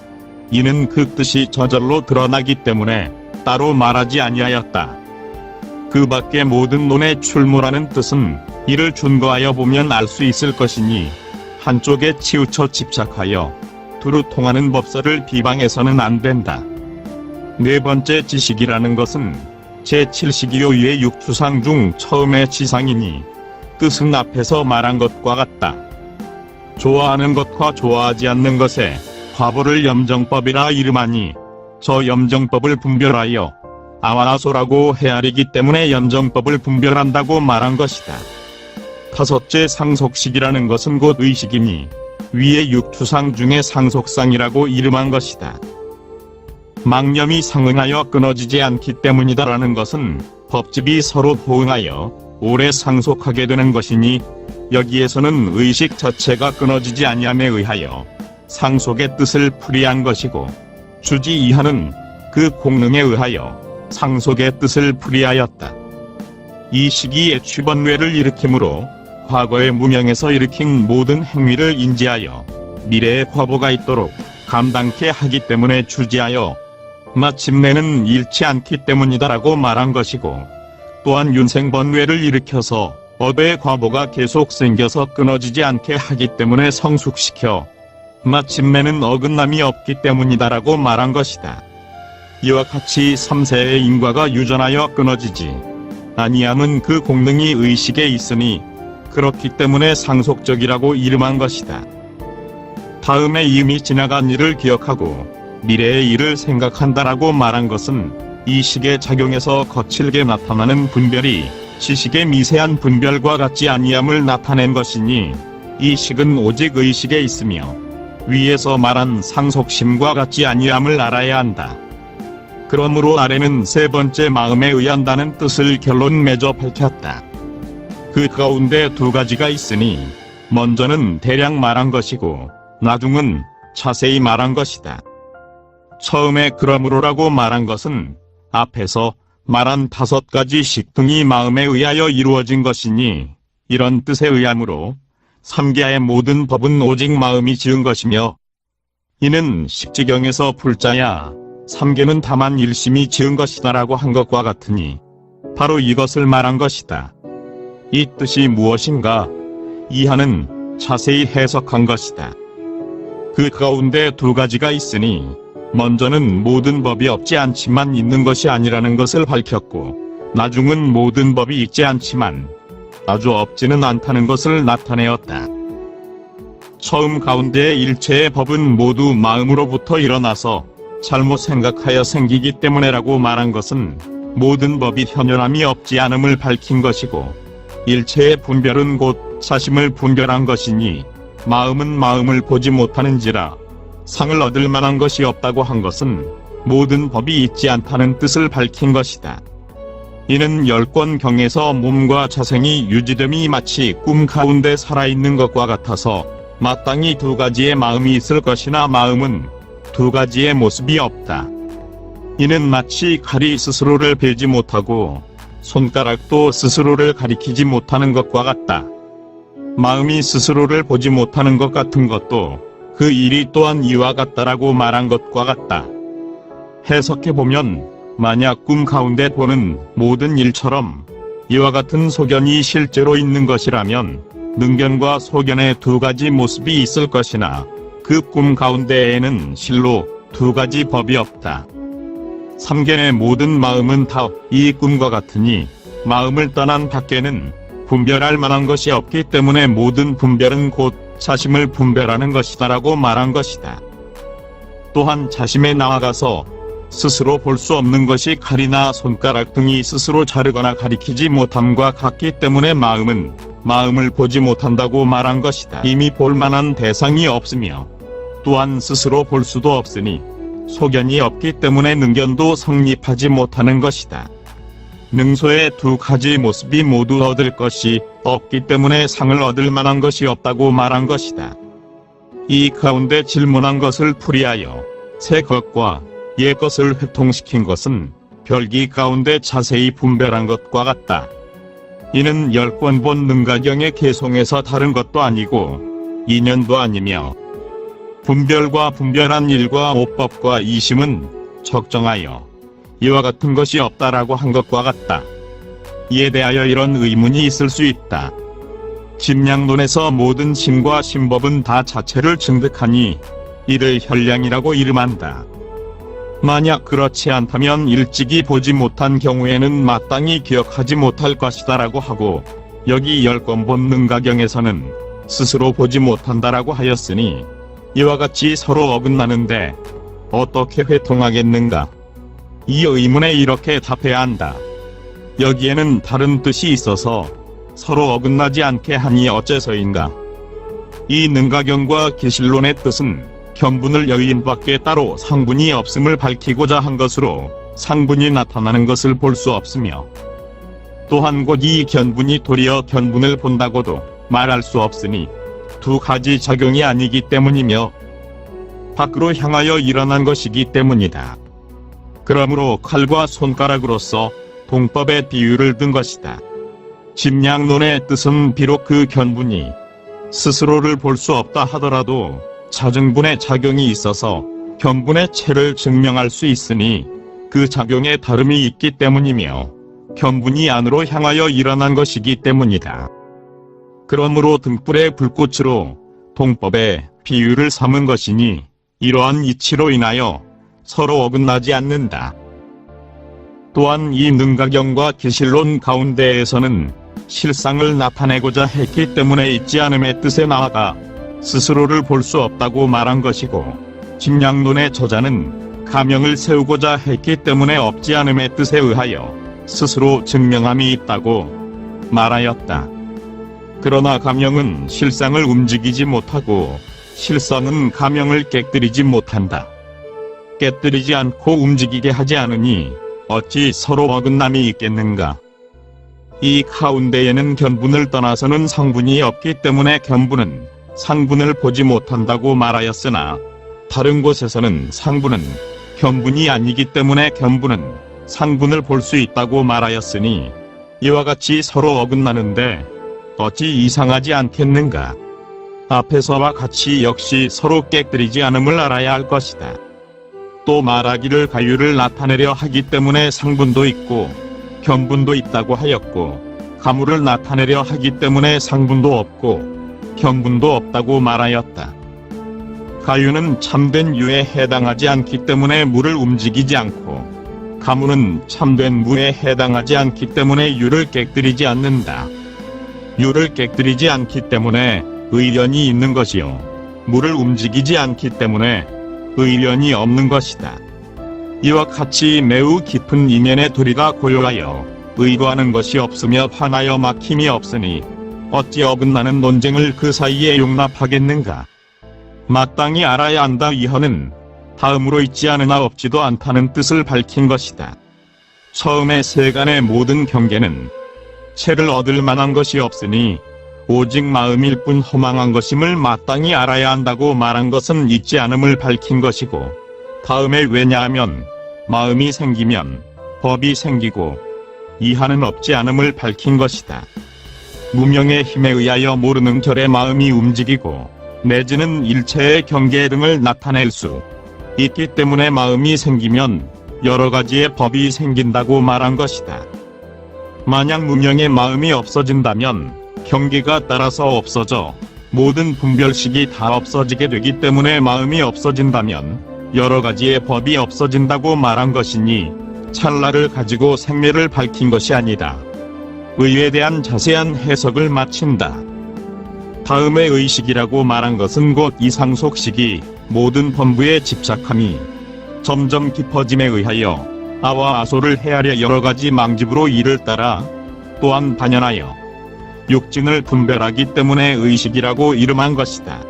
이는 그 뜻이 저절로 드러나기 때문에 따로 말하지 아니하였다. 그 밖의 모든 논의 출무라는 뜻은 이를 준거하여 보면 알 수 있을 것이니, 한쪽에 치우쳐 집착하여 두루 통하는 법설을 비방해서는 안 된다. 네 번째 지식이라는 것은 제7식이요의 육추상 중 처음의 지상이니 뜻은 앞에서 말한 것과 같다. 좋아하는 것과 좋아하지 않는 것에 과보를 염정법이라 이름하니 저 염정법을 분별하여 아와나소라고 헤아리기 때문에 염정법을 분별한다고 말한 것이다. 다섯째 상속식이라는 것은 곧 의식이니 위의 육추상 중에 상속상이라고 이름한 것이다. 망념이 상응하여 끊어지지 않기 때문이다라는 것은 법집이 서로 호응하여 오래 상속하게 되는 것이니, 여기에서는 의식 자체가 끊어지지 아니함에 의하여 상속의 뜻을 풀이한 것이고, 주지 이하는 그 공능에 의하여 상속의 뜻을 풀이하였다. 이 시기에 취번뇌를 일으키므로 과거의 무명에서 일으킨 모든 행위를 인지하여 미래의 과보가 있도록 감당케 하기 때문에 주지하여 마침내는 잃지 않기 때문이다라고 말한 것이고, 또한 윤생번뇌를 일으켜서 업의 과보가 계속 생겨서 끊어지지 않게 하기 때문에 성숙시켜 마침내는 어긋남이 없기 때문이다라고 말한 것이다. 이와 같이 3세의 인과가 유전하여 끊어지지 아니함은 그 공능이 의식에 있으니 그렇기 때문에 상속적이라고 이름한 것이다. 다음에 이미 지나간 일을 기억하고 미래의 일을 생각한다라고 말한 것은 이 식의 작용에서 거칠게 나타나는 분별이 지식의 미세한 분별과 같지 아니함을 나타낸 것이니, 이 식은 오직 의식에 있으며 위에서 말한 상속심과 같지 아니함을 알아야 한다. 그러므로 아래는 세 번째 마음에 의한다는 뜻을 결론 맺어 밝혔다. 그 가운데 두 가지가 있으니 먼저는 대략 말한 것이고 나중은 자세히 말한 것이다. 처음에 그러므로라고 말한 것은 앞에서 말한 5가지 식 등이 마음에 의하여 이루어진 것이니, 이런 뜻에 의함으로 삼계의 모든 법은 오직 마음이 지은 것이며, 이는 십지경에서 불자야 삼계는 다만 일심이 지은 것이다라고 한 것과 같으니 바로 이것을 말한 것이다. 이 뜻이 무엇인가? 이하는 자세히 해석한 것이다. 그 가운데 두 가지가 있으니 먼저는 모든 법이 없지 않지만 있는 것이 아니라는 것을 밝혔고, 나중은 모든 법이 있지 않지만 아주 없지는 않다는 것을 나타내었다. 처음 가운데의 일체의 법은 모두 마음으로부터 일어나서 잘못 생각하여 생기기 때문에라고 말한 것은 모든 법이 현연함이 없지 않음을 밝힌 것이고, 일체의 분별은 곧 사심을 분별한 것이니 마음은 마음을 보지 못하는지라 상을 얻을 만한 것이 없다고 한 것은 모든 법이 있지 않다는 뜻을 밝힌 것이다. 이는 10권경에서 몸과 자생이 유지됨이 마치 꿈 가운데 살아있는 것과 같아서 마땅히 두 가지의 마음이 있을 것이나 마음은 두 가지의 모습이 없다. 이는 마치 칼이 스스로를 베지 못하고 손가락도 스스로를 가리키지 못하는 것과 같다. 마음이 스스로를 보지 못하는 것 같은 것도 그 일이 또한 이와 같다라고 말한 것과 같다. 해석해보면 만약 꿈 가운데 보는 모든 일처럼 이와 같은 소견이 실제로 있는 것이라면 능견과 소견의 두 가지 모습이 있을 것이나 그 꿈 가운데에는 실로 두 가지 법이 없다. 삼견의 모든 마음은 다 이 꿈과 같으니 마음을 떠난 밖에는 분별할 만한 것이 없기 때문에 모든 분별은 곧 자심을 분별하는 것이다라고 말한 것이다. 또한 자심에 나아가서 스스로 볼 수 없는 것이 칼이나 손가락 등이 스스로 자르거나 가리키지 못함과 같기 때문에 마음은 마음을 보지 못한다고 말한 것이다. 이미 볼 만한 대상이 없으며 또한 스스로 볼 수도 없으니 소견이 없기 때문에 능견도 성립하지 못하는 것이다. 능소의 두 가지 모습이 모두 얻을 것이 없기 때문에 상을 얻을 만한 것이 없다고 말한 것이다. 이 가운데 질문한 것을 풀이하여 새 것과 옛 것을 회통시킨 것은 별기 가운데 자세히 분별한 것과 같다. 이는 10권 능가경의 개송에서 다른 것도 아니고 인연도 아니며 분별과 분별한 일과 오법과 이심은 적정하여 이와 같은 것이 없다라고 한 것과 같다. 이에 대하여 이런 의문이 있을 수 있다. 심량론에서 모든 심과 심법은 다 자체를 증득하니 이를 혈량이라고 이름한다. 만약 그렇지 않다면 일찍이 보지 못한 경우에는 마땅히 기억하지 못할 것이다라고 하고 여기 10권 능가경에서는 스스로 보지 못한다라고 하였으니 이와 같이 서로 어긋나는데 어떻게 회통하겠는가? 이 의문에 이렇게 답해야 한다. 여기에는 다른 뜻이 있어서 서로 어긋나지 않게 하니 어째서인가? 이 능가경과 계실론의 뜻은 견분을 여인 밖에 따로 상분이 없음을 밝히고자 한 것으로 상분이 나타나는 것을 볼 수 없으며 또한 곧 이 견분이 도리어 견분을 본다고도 말할 수 없으니 두 가지 작용이 아니기 때문이며 밖으로 향하여 일어난 것이기 때문이다. 그러므로 칼과 손가락으로서 동법의 비유를 든 것이다. 심량론의 뜻은 비록 그 견분이 스스로를 볼 수 없다 하더라도 자증분의 작용이 있어서 견분의 체를 증명할 수 있으니 그 작용에 다름이 있기 때문이며 견분이 안으로 향하여 일어난 것이기 때문이다. 그러므로 등불의 불꽃으로 동법의 비유를 삼은 것이니 이러한 이치로 인하여 서로 어긋나지 않는다. 또한 이 능가경과 계실론 가운데에서는 실상을 나타내고자 했기 때문에 있지 않음의 뜻에 나아가 스스로를 볼 수 없다고 말한 것이고 심량론의 저자는 가명을 세우고자 했기 때문에 없지 않음의 뜻에 의하여 스스로 증명함이 있다고 말하였다. 그러나 가명은 실상을 움직이지 못하고 실상은 가명을 깨뜨리지 못한다. 깨뜨리지 않고 움직이게 하지 않으니 어찌 서로 어긋남이 있겠는가? 이 가운데에는 견분을 떠나서는 상분이 없기 때문에 견분은 상분을 보지 못한다고 말하였으나 다른 곳에서는 상분은 견분이 아니기 때문에 견분은 상분을 볼 수 있다고 말하였으니 이와 같이 서로 어긋나는데 어찌 이상하지 않겠는가? 앞에서와 같이 역시 서로 깨뜨리지 않음을 알아야 할 것이다. 또 말하기를 가유를 나타내려 하기 때문에 상분도 있고 견분도 있다고 하였고 가무를 나타내려 하기 때문에 상분도 없고 견분도 없다고 말하였다. 가유는 참된 유에 해당하지 않기 때문에 물을 움직이지 않고 가무는 참된 무에 해당하지 않기 때문에 유를 깨뜨리지 않는다. 유를 깨뜨리지 않기 때문에 의련이 있는 것이요 물을 움직이지 않기 때문에 의련이 없는 것이다. 이와 같이 매우 깊은 이면의 도리가 고요하여 의거하는 것이 없으며 화나여 막힘이 없으니 어찌 어긋나는 논쟁을 그 사이에 용납하겠는가? 마땅히 알아야 한다. 이하는 다음으로 있지 않으나 없지도 않다는 뜻을 밝힌 것이다. 처음에 세간의 모든 경계는 채를 얻을 만한 것이 없으니 오직 마음일 뿐 허망한 것임을 마땅히 알아야 한다고 말한 것은 있지 않음을 밝힌 것이고, 다음에 왜냐하면 마음이 생기면 법이 생기고 이하는 없지 않음을 밝힌 것이다. 무명의 힘에 의하여 모르는 결의 마음이 움직이고 내지는 일체의 경계 등을 나타낼 수 있기 때문에 마음이 생기면 여러 가지의 법이 생긴다고 말한 것이다. 만약 무명의 마음이 없어진다면 경계가 따라서 없어져 모든 분별식이 다 없어지게 되기 때문에 마음이 없어진다면 여러 가지의 법이 없어진다고 말한 것이니 찰나를 가지고 생매를 밝힌 것이 아니다. 의에 대한 자세한 해석을 마친다. 다음에 의식이라고 말한 것은 곧 이상속식이 모든 범부에 집착함이 점점 깊어짐에 의하여 아와 아소를 헤아려 여러 가지 망집으로 이를 따라 또한 반연하여 육증을 분별하기 때문에 의식이라고 이름한 것이다.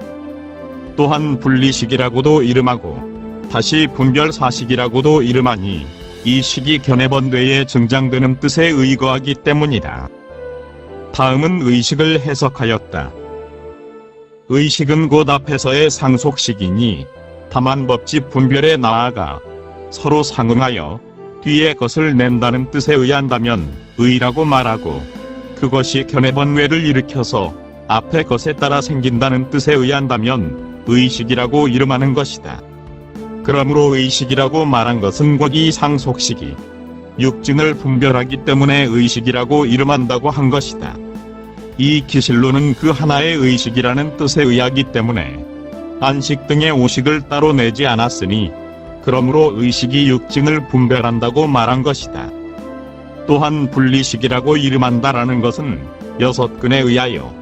또한 분리식이라고도 이름하고 다시 분별사식이라고도 이름하니 이 식이 견해번뇌에 증장되는 뜻에 의거하기 때문이다. 다음은 의식을 해석하였다. 의식은 곧 앞에서의 상속식이니 다만 법집 분별에 나아가 서로 상응하여 뒤에 것을 낸다는 뜻에 의한다면 의라고 말하고, 그것이 견해번뇌를 일으켜서 앞의 것에 따라 생긴다는 뜻에 의한다면 의식이라고 이름하는 것이다. 그러므로 의식이라고 말한 것은 곧 이 상속식이 육증을 분별하기 때문에 의식이라고 이름한다고 한 것이다. 이 기실로는 그 하나의 의식이라는 뜻에 의하기 때문에 안식 등의 오식을 따로 내지 않았으니 그러므로 의식이 육증을 분별한다고 말한 것이다. 또한 분리식이라고 이름한다라는 것은 6근에 의하여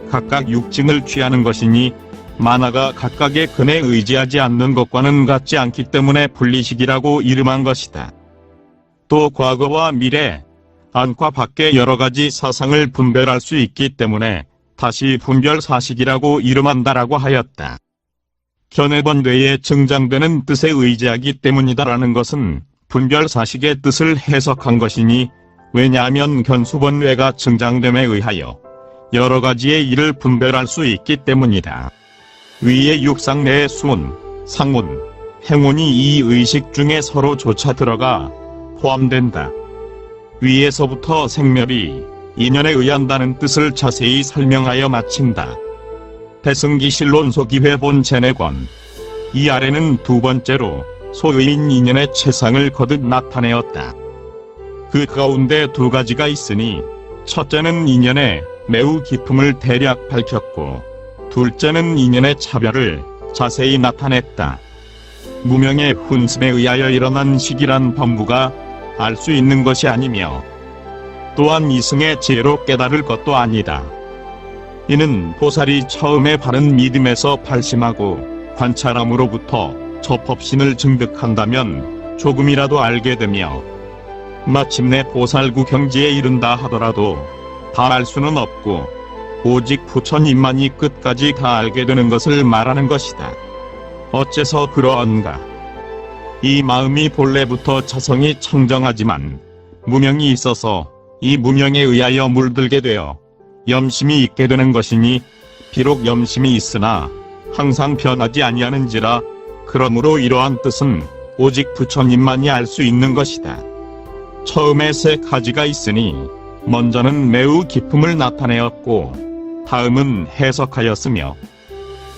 각각 육증을 취하는 것이니 만화가 각각의 근에 의지하지 않는 것과는 같지 않기 때문에 분리식이라고 이름한 것이다. 또 과거와 미래, 안과 밖의 여러 가지 사상을 분별할 수 있기 때문에 다시 분별사식이라고 이름한다라고 하였다. 견해번뇌에 증장되는 뜻에 의지하기 때문이다라는 것은 분별사식의 뜻을 해석한 것이니, 왜냐하면 견수번뇌가 증장됨에 의하여 여러 가지의 일을 분별할 수 있기 때문이다. 위의 육상 내의 수운, 상운, 행운이 이 의식 중에 서로 조차 들어가 포함된다. 위에서부터 생멸이 인연에 의한다는 뜻을 자세히 설명하여 마친다. 대승기실론소 기회본 제내권. 이 아래는 두 번째로 소의인 인연의 최상을 거듭 나타내었다. 그 가운데 두 가지가 있으니 첫째는 인연의 매우 깊음을 대략 밝혔고 둘째는 인연의 차별을 자세히 나타냈다. 무명의 훈습에 의하여 일어난 식이란 범부가 알 수 있는 것이 아니며 또한 이승의 지혜로 깨달을 것도 아니다. 이는 보살이 처음에 바른 믿음에서 발심하고 관찰함으로부터 저법신을 증득한다면 조금이라도 알게 되며 마침내 보살구 경지에 이른다 하더라도 다 알 수는 없고 오직 부처님만이 끝까지 다 알게 되는 것을 말하는 것이다. 어째서 그러한가? 이 마음이 본래부터 자성이 청정하지만 무명이 있어서 이 무명에 의하여 물들게 되어 염심이 있게 되는 것이니, 비록 염심이 있으나 항상 변하지 아니하는지라. 그러므로 이러한 뜻은 오직 부처님만이 알 수 있는 것이다. 처음에 세 가지가 있으니 먼저는 매우 깊음을 나타내었고 다음은 해석하였으며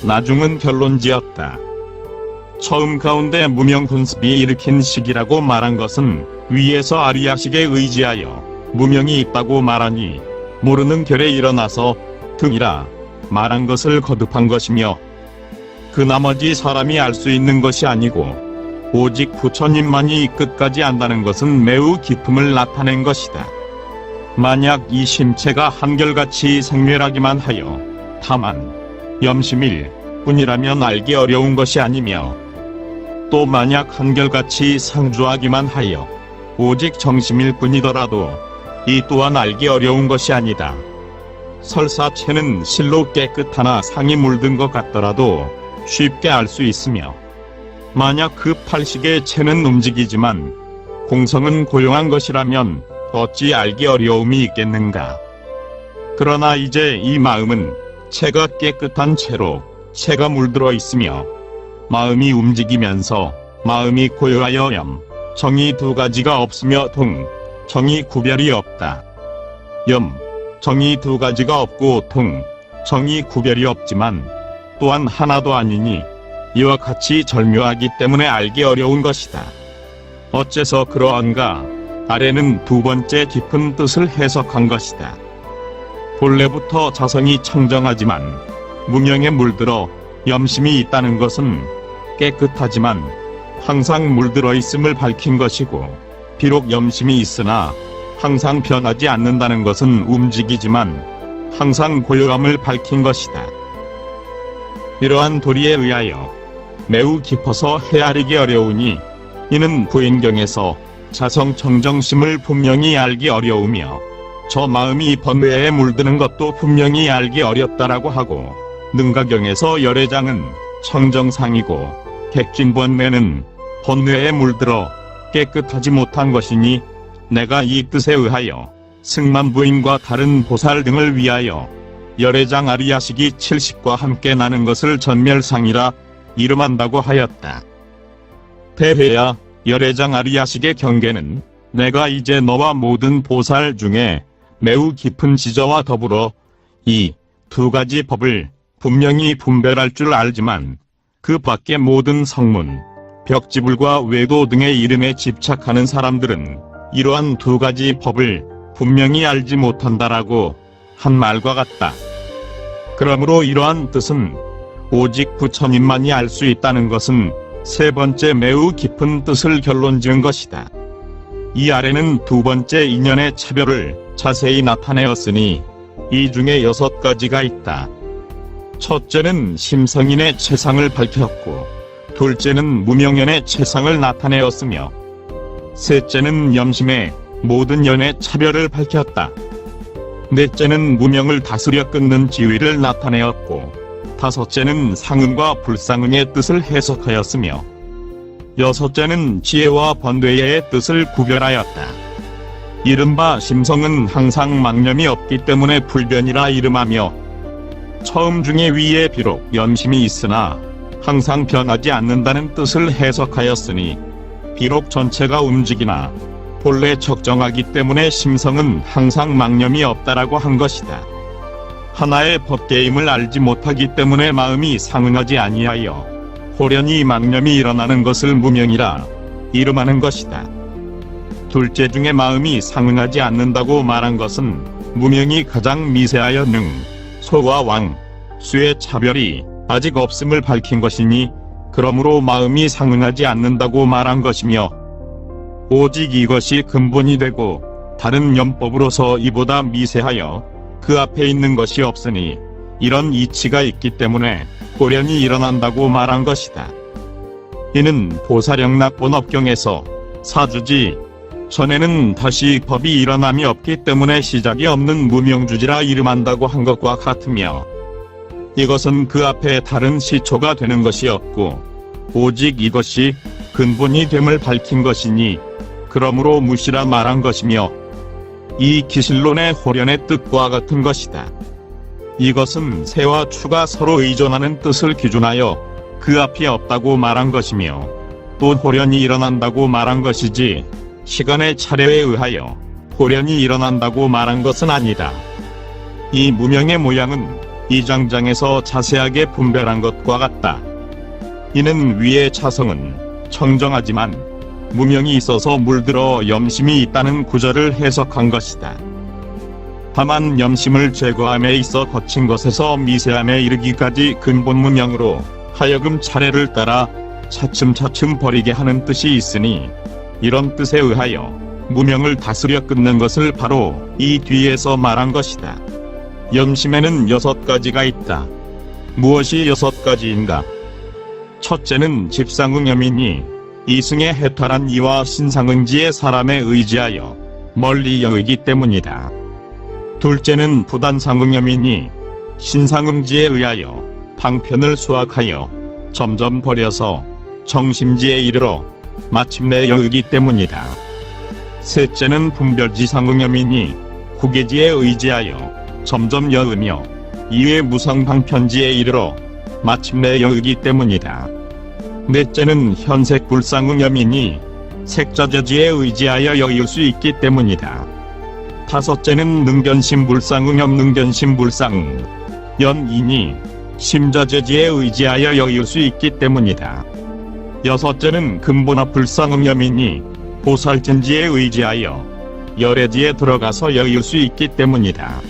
나중은 결론지었다. 처음 가운데 무명훈습이 일으킨 식이라고 말한 것은 위에서 아리야식에 의지하여 무명이 있다고 말하니 모르는 결에 일어나서 등이라 말한 것을 거듭한 것이며, 그 나머지 사람이 알 수 있는 것이 아니고 오직 부처님만이 끝까지 안다는 것은 매우 깊음을 나타낸 것이다. 만약 이 심체가 한결같이 생멸하기만 하여 다만 염심일 뿐이라면 알기 어려운 것이 아니며, 또 만약 한결같이 상주하기만 하여 오직 정심일 뿐이더라도 이 또한 알기 어려운 것이 아니다. 설사 채는 실로 깨끗하나 상이 물든 것 같더라도 쉽게 알 수 있으며, 만약 그 팔식의 체는 움직이지만 공성은 고용한 것이라면 어찌 알기 어려움이 있겠는가. 그러나 이제 이 마음은 체가 깨끗한 채로 체가 물들어 있으며, 마음이 움직이면서 마음이 고요하여 염, 정이 두 가지가 없으며 동, 정이 구별이 없다. 염, 정이 두 가지가 없고 동, 정이 구별이 없지만 또한 하나도 아니니 이와 같이 절묘하기 때문에 알기 어려운 것이다. 어째서 그러한가? 아래는 두 번째 깊은 뜻을 해석한 것이다. 본래부터 자성이 청정하지만 무명에 물들어 염심이 있다는 것은 깨끗하지만 항상 물들어 있음을 밝힌 것이고, 비록 염심이 있으나 항상 변하지 않는다는 것은 움직이지만 항상 고요함을 밝힌 것이다. 이러한 도리에 의하여 매우 깊어서 헤아리기 어려우니, 이는 부인경에서 자성청정심을 분명히 알기 어려우며 저 마음이 번뇌에 물드는 것도 분명히 알기 어렵다라고 하고, 능가경에서 열애장은 청정상이고 객진번뇌는 번뇌에 물들어 깨끗하지 못한 것이니, 내가 이 뜻에 의하여 승만부인과 다른 보살 등을 위하여 열애장 아리야식이 70과 함께 나는 것을 전멸상이라 이름한다고 하였다. 대회야, 열애장 아리야식의 경계는 내가 이제 너와 모든 보살 중에 매우 깊은 지저와 더불어 이 두 가지 법을 분명히 분별할 줄 알지만, 그 밖의 모든 성문, 벽지불과 외도 등의 이름에 집착하는 사람들은 이러한 두 가지 법을 분명히 알지 못한다라고 한 말과 같다. 그러므로 이러한 뜻은 오직 부처님만이 알 수 있다는 것은 세 번째 매우 깊은 뜻을 결론지은 것이다. 이 아래는 두 번째 인연의 차별을 자세히 나타내었으니 이 중에 6가지가 있다. 첫째는 심성인의 체상을 밝혔고, 둘째는 무명연의 체상을 나타내었으며, 셋째는 염심의 모든 연의 차별을 밝혔다. 넷째는 무명을 다스려 끊는 지위를 나타내었고, 다섯째는 상응과 불상응의 뜻을 해석하였으며, 여섯째는 지혜와 번뇌의 뜻을 구별하였다. 이른바 심성은 항상 망념이 없기 때문에 불변이라 이름하며, 처음 중에 위에 비록 염심이 있으나 항상 변하지 않는다는 뜻을 해석하였으니, 비록 전체가 움직이나 본래 적정하기 때문에 심성은 항상 망념이 없다라고 한 것이다. 하나의 법계임을 알지 못하기 때문에 마음이 상응하지 아니하여 호련히 망념이 일어나는 것을 무명이라 이름하는 것이다. 둘째 중에 마음이 상응하지 않는다고 말한 것은 무명이 가장 미세하여 능, 소와 왕, 수의 차별이 아직 없음을 밝힌 것이니, 그러므로 마음이 상응하지 않는다고 말한 것이며, 오직 이것이 근본이 되고 다른 염법으로서 이보다 미세하여 그 앞에 있는 것이 없으니 이런 이치가 있기 때문에 호련히 일어난다고 말한 것이다. 이는 보살영락본업경에서 사주지 전에는 다시 법이 일어남이 없기 때문에 시작이 없는 무명주지라 이름한다고 한 것과 같으며, 이것은 그 앞에 다른 시초가 되는 것이 없고 오직 이것이 근본이 됨을 밝힌 것이니, 그러므로 무시라 말한 것이며, 이 기실론의 호련의 뜻과 같은 것이다. 이것은 세와 추가 서로 의존하는 뜻을 기준하여 그 앞이 없다고 말한 것이며, 또 호련히 일어난다고 말한 것이지 시간의 차례에 의하여 호련히 일어난다고 말한 것은 아니다. 이 무명의 모양은 이 장장에서 자세하게 분별한 것과 같다. 이는 위의 차성은 청정하지만 무명이 있어서 물들어 염심이 있다는 구절을 해석한 것이다. 다만 염심을 제거함에 있어 거친 것에서 미세함에 이르기까지 근본 무명으로 하여금 차례를 따라 차츰차츰 버리게 하는 뜻이 있으니, 이런 뜻에 의하여 무명을 다스려 끊는 것을 바로 이 뒤에서 말한 것이다. 염심에는 6가지가 있다. 무엇이 6가지인가? 첫째는 집상응염이니, 이승의 해탈한 이와 신상응지의 사람에 의지하여 멀리 여의기 때문이다. 둘째는 부단상응염이니, 신상응지에 의하여 방편을 수확하여 점점 버려서 정심지에 이르러 마침내 여의기 때문이다. 셋째는 분별지상응염이니 후계지에 의지하여 점점 여으며 이외 무성방편지에 이르러 마침내 여의기 때문이다. 넷째는 현색불상응염이니 색자재지에 의지하여 여의을 수 있기 때문이다. 다섯째는 능견심불상응염 능견심불상연이니 심자재지에 의지하여 여의을 수 있기 때문이다. 여섯째는 근본합불상응염이니 보살진지에 의지하여 열애지에 들어가서 여의을 수 있기 때문이다.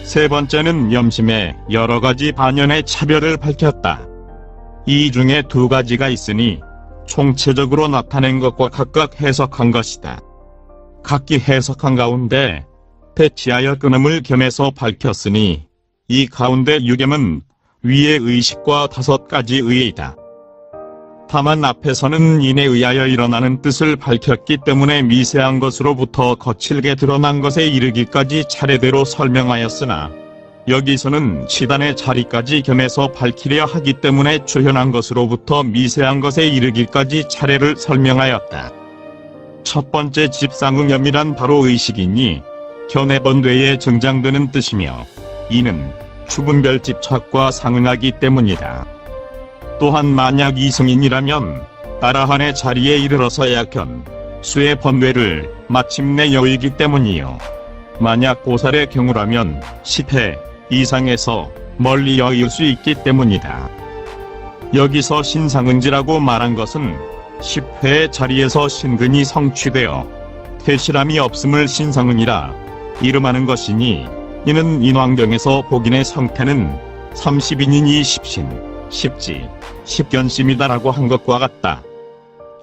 세 번째는 염심의 여러가지 반연의 차별을 밝혔다. 이 중에 두 가지가 있으니 총체적으로 나타낸 것과 각각 해석한 것이다. 각기 해석한 가운데 대치하여 끊음을 겸해서 밝혔으니 이 가운데 유겸은 위의 의식과 5가지 의의다. 다만 앞에서는 인에 의하여 일어나는 뜻을 밝혔기 때문에 미세한 것으로부터 거칠게 드러난 것에 이르기까지 차례대로 설명하였으나 여기서는 치단의 자리까지 겸해서 밝히려 하기 때문에 초현한 것으로부터 미세한 것에 이르기까지 차례를 설명하였다. 첫 번째 집상응염이란 바로 의식이니 견해번뇌에 증장되는 뜻이며 이는 추분별집착과 상응하기 때문이다. 또한 만약 이승인이라면 따라한의 자리에 이르러서 약현 수의 번뇌를 마침내 여의기 때문이요. 만약 보살의 경우라면 10회 이상에서 멀리 여의을 수 있기 때문이다. 여기서 신상응지라고 말한 것은 10회의 자리에서 신근이 성취되어 퇴실함이 없음을 신상응이라 이름하는 것이니 이는 인왕경에서 복인의 성태는 30인이니 십신, 십지, 십견심이다라고 한 것과 같다.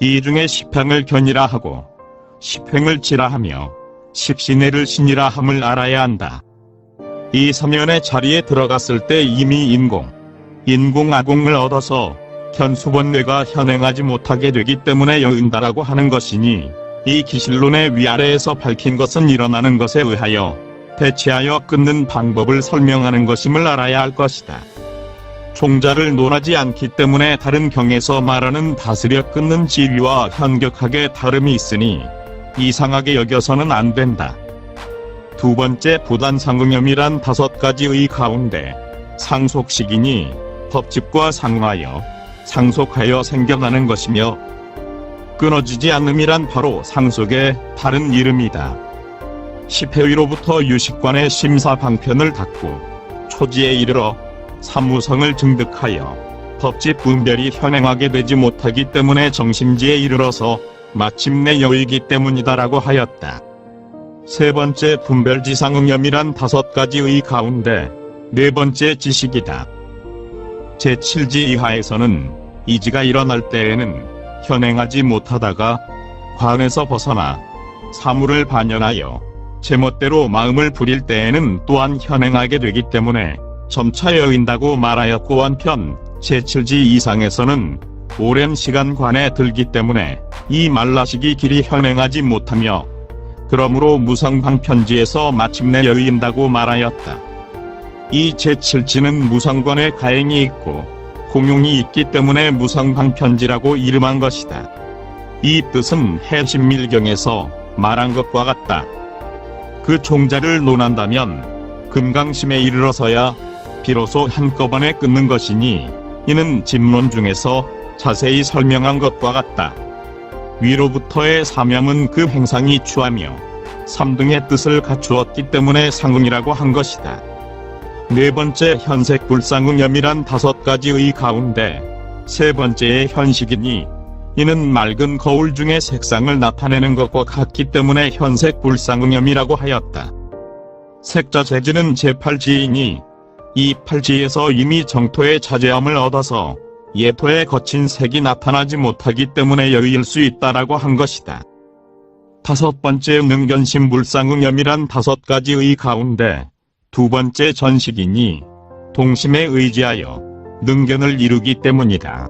이 중에 십행을 견이라 하고 십행을 지라 하며 십신해를 신이라 함을 알아야 한다. 이 서면의 자리에 들어갔을 때 이미 인공아공을 얻어서 견수번뇌가 현행하지 못하게 되기 때문에 여인다라고 하는 것이니 이 기실론의 위아래에서 밝힌 것은 일어나는 것에 의하여 대체하여 끊는 방법을 설명하는 것임을 알아야 할 것이다. 종자를 논하지 않기 때문에 다른 경에서 말하는 다스려 끊는 지위와 현격하게 다름이 있으니 이상하게 여겨서는 안 된다. 두 번째 부단상응염이란 5가지의 가운데 상속식이니 법집과 상하여 상속하여 생겨나는 것이며 끊어지지 않음이란 바로 상속의 다른 이름이다. 10회위로부터 유식관의 심사 방편을 닫고 초지에 이르러 사무성을 증득하여 법집 분별이 현행하게 되지 못하기 때문에 정심지에 이르러서 마침내 여의기 때문이다라고 하였다. 세 번째 분별지상응염이란 5가지의 가운데 네 번째 지식이다. 제7지 이하에서는 이지가 일어날 때에는 현행하지 못하다가 관에서 벗어나 사물을 반연하여 제멋대로 마음을 부릴 때에는 또한 현행하게 되기 때문에 점차 여인다고 말하였고 한편 제7지 이상에서는 오랜 시간 관에 들기 때문에 이 말라식이 길이 현행하지 못하며 그러므로 무성방편지에서 마침내 여인다고 말하였다. 이 제7지는 무성관에 가행이 있고 공용이 있기 때문에 무성방편지라고 이름한 것이다. 이 뜻은 해심밀경에서 말한 것과 같다. 그 종자를 논한다면 금강심에 이르러서야 비로소 한꺼번에 끊는 것이니 이는 집론 중에서 자세히 설명한 것과 같다. 위로부터의 사명은 그 행상이 추하며 3등의 뜻을 갖추었기 때문에 상응이라고 한 것이다. 네 번째 현색불상응염이란 5가지의 가운데 세 번째의 현식이니 이는 맑은 거울 중에 색상을 나타내는 것과 같기 때문에 현색불상응염이라고 하였다. 색자재지는 제8지이니 이 8지에서 이미 정토의 자제함을 얻어서 예토에 거친 색이 나타나지 못하기 때문에 여의일 수 있다라고 한 것이다. 다섯 번째 능견심불상응염이란 5가지의 가운데 두 번째 전식이니 동심에 의지하여 능견을 이루기 때문이다.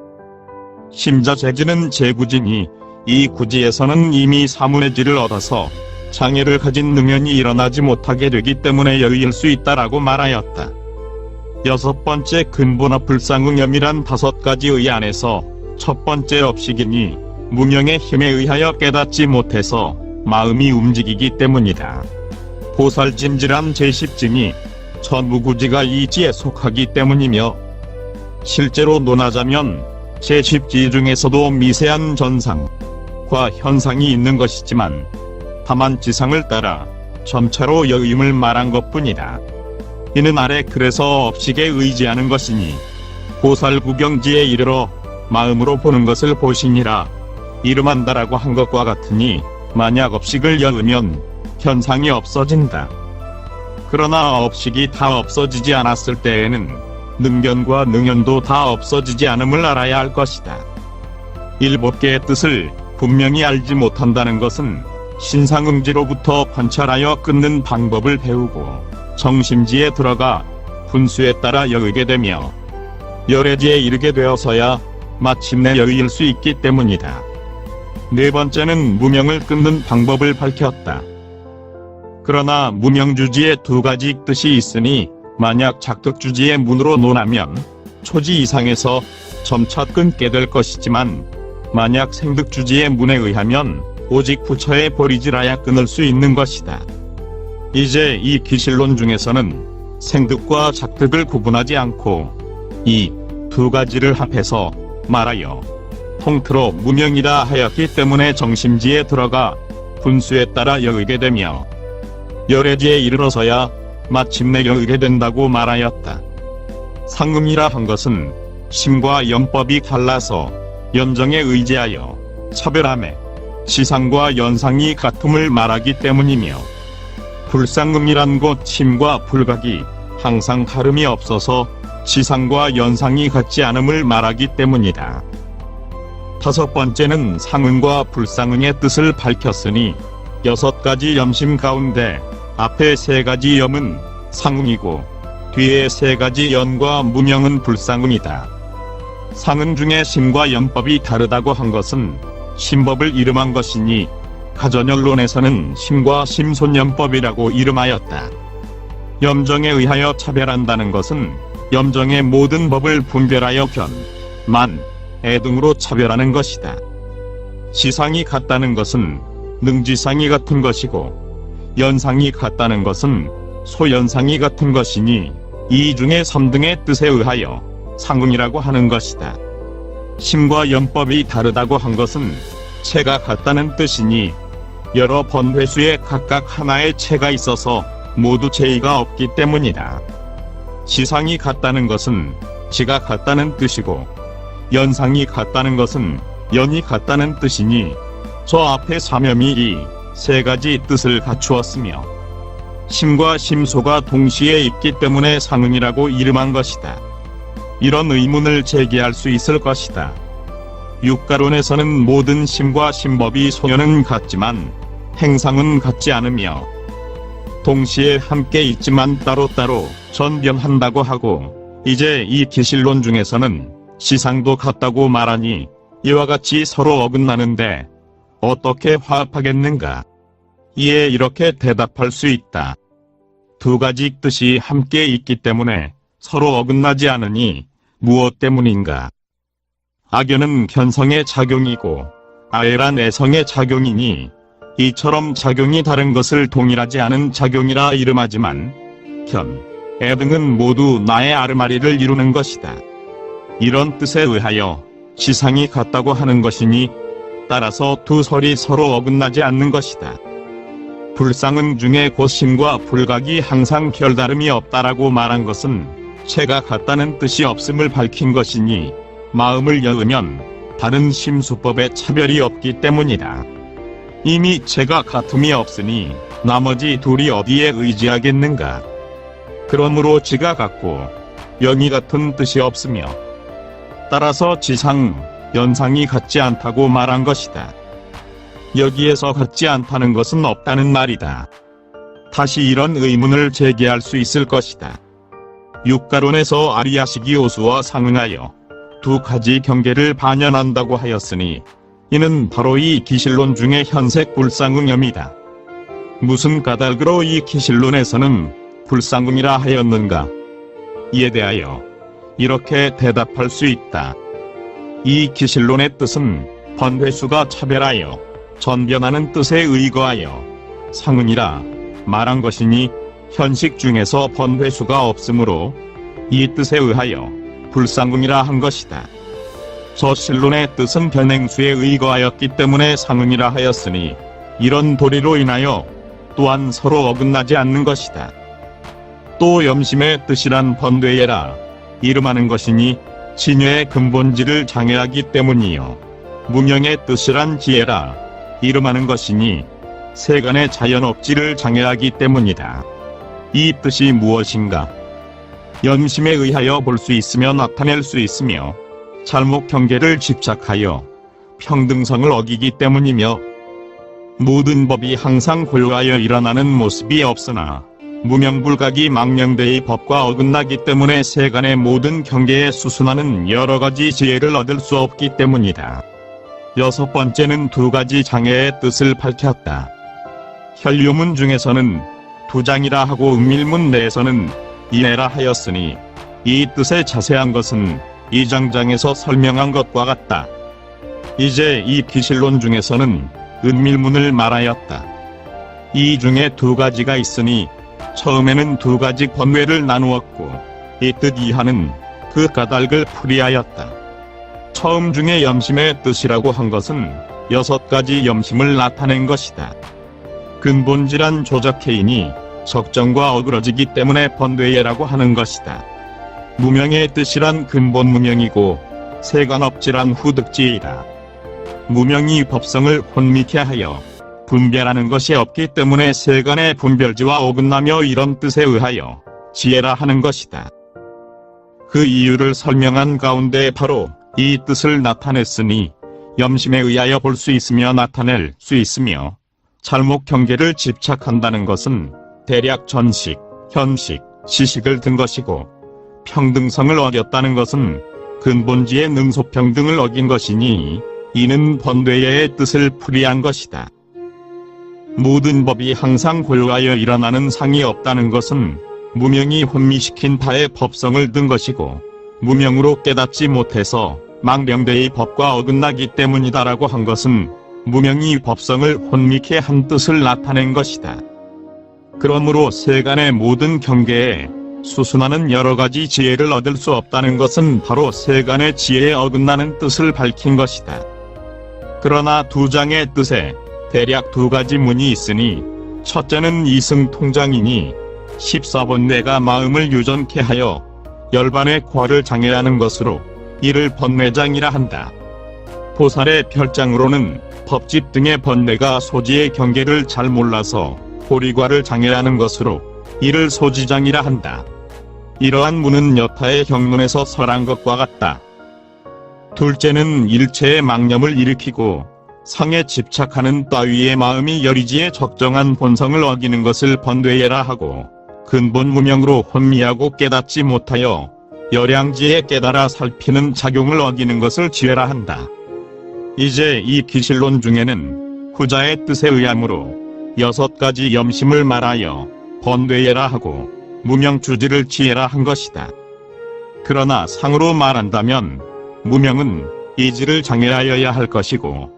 심자재지는 제구지니 이 구지에서는 이미 사문의 지를 얻어서 장애를 가진 능연이 일어나지 못하게 되기 때문에 여의일 수 있다라고 말하였다. 여섯 번째 근본화 불상응염이란 5가지의 안에서 첫 번째 업식이니 무명의 힘에 의하여 깨닫지 못해서 마음이 움직이기 때문이다. 보살찜질한 제10징이 천무구지가 이지에 속하기 때문이며, 실제로 논하자면 제10지 중에서도 미세한 전상과 현상이 있는 것이지만 다만 지상을 따라 점차로 여임을 말한 것뿐이다. 이는 아래 그래서 업식에 의지하는 것이니 보살구경지에 이르러 마음으로 보는 것을 보시니라 이름한다라고 한 것과 같으니, 만약 업식을 여으면 현상이 없어진다. 그러나 업식이 다 없어지지 않았을 때에는 능견과 능연도 다 없어지지 않음을 알아야 할 것이다. 일법계의 뜻을 분명히 알지 못한다는 것은 신상응지로부터 관찰하여 끊는 방법을 배우고 정심지에 들어가 분수에 따라 여의게 되며 열애지에 이르게 되어서야 마침내 여의일 수 있기 때문이다. 네 번째는 무명을 끊는 방법을 밝혔다. 그러나 무명주지에 2가지 뜻이 있으니, 만약 작득주지의 문으로 논하면 초지 이상에서 점차 끊게 될 것이지만, 만약 생득주지의 문에 의하면 오직 부처에 버리지라야 끊을 수 있는 것이다. 이제 이 기실론 중에서는 생득과 작득을 구분하지 않고 이 2가지를 합해서 말하여 통틀어 무명이라 하였기 때문에 정심지에 들어가 분수에 따라 여의게 되며 열애지에 이르러서야 마침내 여의게 된다고 말하였다. 상음이라 한 것은 심과 연법이 달라서 연정에 의지하여 차별함에 지상과 연상이 같음을 말하기 때문이며, 불상음이란 곧 심과 불각이 항상 다름이 없어서 지상과 연상이 같지 않음을 말하기 때문이다. 5번째는 상응과 불상응의 뜻을 밝혔으니 6가지 염심 가운데 앞에 3가지 염은 상응이고 뒤에 3가지 연과 무명은 불상응이다. 상응 중에 심과 연법이 다르다고 한 것은 심법을 이름한 것이니 가전열론에서는 심과 심손연법이라고 이름하였다. 염정에 의하여 차별한다는 것은 염정의 모든 법을 분별하여 견, 만, 애 등으로 차별하는 것이다. 지상이 같다는 것은 능지상이 같은 것이고 연상이 같다는 것은 소연상이 같은 것이니 이 중에 3등의 뜻에 의하여 상응이라고 하는 것이다. 심과 연법이 다르다고 한 것은 체가 같다는 뜻이니 여러 번회수에 각각 하나의 체가 있어서 모두 제의가 없기 때문이다. 지상이 같다는 것은 지가 같다는 뜻이고 연상이 같다는 것은 연이 같다는 뜻이니 저 앞에 사념이 이 3가지 뜻을 갖추었으며 심과 심소가 동시에 있기 때문에 상응이라고 이름한 것이다. 이런 의문을 제기할 수 있을 것이다. 육가론에서는 모든 심과 심법이 소연은 같지만 행상은 같지 않으며 동시에 함께 있지만 따로따로 전변한다고 하고, 이제 이 기실론 중에서는 지상도 같다고 말하니 이와 같이 서로 어긋나는데 어떻게 화합하겠는가? 이에 이렇게 대답할 수 있다. 2가지 뜻이 함께 있기 때문에 서로 어긋나지 않으니 무엇 때문인가? 악연은 견성의 작용이고 아애란 애성의 작용이니 이처럼 작용이 다른 것을 동일하지 않은 작용이라 이름하지만 견, 애 등은 모두 나의 아르마리를 이루는 것이다. 이런 뜻에 의하여 지상이 같다고 하는 것이니 따라서 2설이 서로 어긋나지 않는 것이다. 불상응 중에 곧 심과 불각이 항상 별다름이 없다라고 말한 것은 체가 같다는 뜻이 없음을 밝힌 것이니 마음을 여으면 다른 심수법에 차별이 없기 때문이다. 이미 체가 같음이 없으니 나머지 2이 어디에 의지하겠는가? 그러므로 지가 같고 연이 같은 뜻이 없으며 따라서 지상, 연상이 같지 않다고 말한 것이다. 여기에서 같지 않다는 것은 없다는 말이다. 다시 이런 의문을 제기할 수 있을 것이다. 육가론에서 아리야식이 오수와 상응하여 2가지 경계를 반연한다고 하였으니 이는 바로 이 기실론 중의 현색 불상응염이다. 무슨 까닭으로 이 기실론에서는 불상응이라 하였는가? 이에 대하여 이렇게 대답할 수 있다. 이 기실론의 뜻은 번회수가 차별하여 전변하는 뜻에 의거하여 상은이라 말한 것이니 현식 중에서 번회수가 없으므로 이 뜻에 의하여 불상응이라 한 것이다. 저 실론의 뜻은 변행수에 의거하였기 때문에 상응이라 하였으니 이런 도리로 인하여 또한 서로 어긋나지 않는 것이다. 또 염심의 뜻이란 번뇌예라 이름하는 것이니 진여의 근본질을 장애하기 때문이요 무명의 뜻이란 지혜라 이름하는 것이니 세간의 자연업질을 장애하기 때문이다. 이 뜻이 무엇인가? 염심에 의하여 볼 수 있으며 나타낼 수 있으며 잘못 경계를 집착하여 평등성을 어기기 때문이며 모든 법이 항상 고요하여 일어나는 모습이 없으나 무명불각이 망령되의 법과 어긋나기 때문에 세간의 모든 경계에 수순하는 여러가지 지혜를 얻을 수 없기 때문이다. 여섯 번째는 두 가지 장애의 뜻을 밝혔다. 혈유문 중에서는 두장이라 하고 은밀문 내에서는 이내라 하였으니 이 뜻의 자세한 것은 이 장장에서 설명한 것과 같다. 이제 이 기실론 중에서는 은밀문을 말하였다. 이 중에 두 가지가 있으니 처음에는 두 가지 번뇌를 나누었고 이 뜻 이하는 그 까닭을 풀이하였다. 처음 중에 염심의 뜻이라고 한 것은 여섯 가지 염심을 나타낸 것이다. 근본질한 조작해이니 적정과 어그러지기 때문에 번뇌예라고 하는 것이다. 무명의 뜻이란 근본 무명이고 세간업질한 후득지이다. 무명이 법성을 혼미케 하여 분별하는 것이 없기 때문에 세간의 분별지와 어긋나며 이런 뜻에 의하여 지혜라 하는 것이다. 그 이유를 설명한 가운데 바로 이 뜻을 나타냈으니 염심에 의하여 볼 수 있으며 나타낼 수 있으며 잘못 경계를 집착한다는 것은 대략 전식, 현식, 시식을 든 것이고 평등성을 어겼다는 것은 근본지의 능소평등을 어긴 것이니 이는 번뇌의 뜻을 풀이한 것이다. 모든 법이 항상 고요하여 일어나는 상이 없다는 것은 무명이 혼미시킨 바의 법성을 든 것이고 무명으로 깨닫지 못해서 망령되의 법과 어긋나기 때문이다라고 한 것은 무명이 법성을 혼미케 한 뜻을 나타낸 것이다. 그러므로 세간의 모든 경계에 수순하는 여러가지 지혜를 얻을 수 없다는 것은 바로 세간의 지혜에 어긋나는 뜻을 밝힌 것이다. 그러나 두 장의 뜻에 대략 두 가지 문이 있으니 첫째는 이승통장이니 14번뇌가 마음을 유전케 하여 열반의 과를 장애하는 것으로 이를 번뇌장이라 한다. 보살의 별장으로는 법집 등의 번뇌가 소지의 경계를 잘 몰라서 보리과를 장애하는 것으로 이를 소지장이라 한다. 이러한 문은 여타의 경론에서 설한 것과 같다. 둘째는 일체의 망념을 일으키고 상에 집착하는 따위의 마음이 여리지의 적정한 본성을 어기는 것을 번뇌예라 하고 근본 무명으로 혼미하고 깨닫지 못하여 열양지에 깨달아 살피는 작용을 어기는 것을 지혜라 한다. 이제 이 기실론 중에는 후자의 뜻에 의하므로 여섯 가지 염심을 말하여 번뇌예라 하고 무명주지를 지혜라 한 것이다. 그러나 상으로 말한다면 무명은 이지를 장애하여야 할 것이고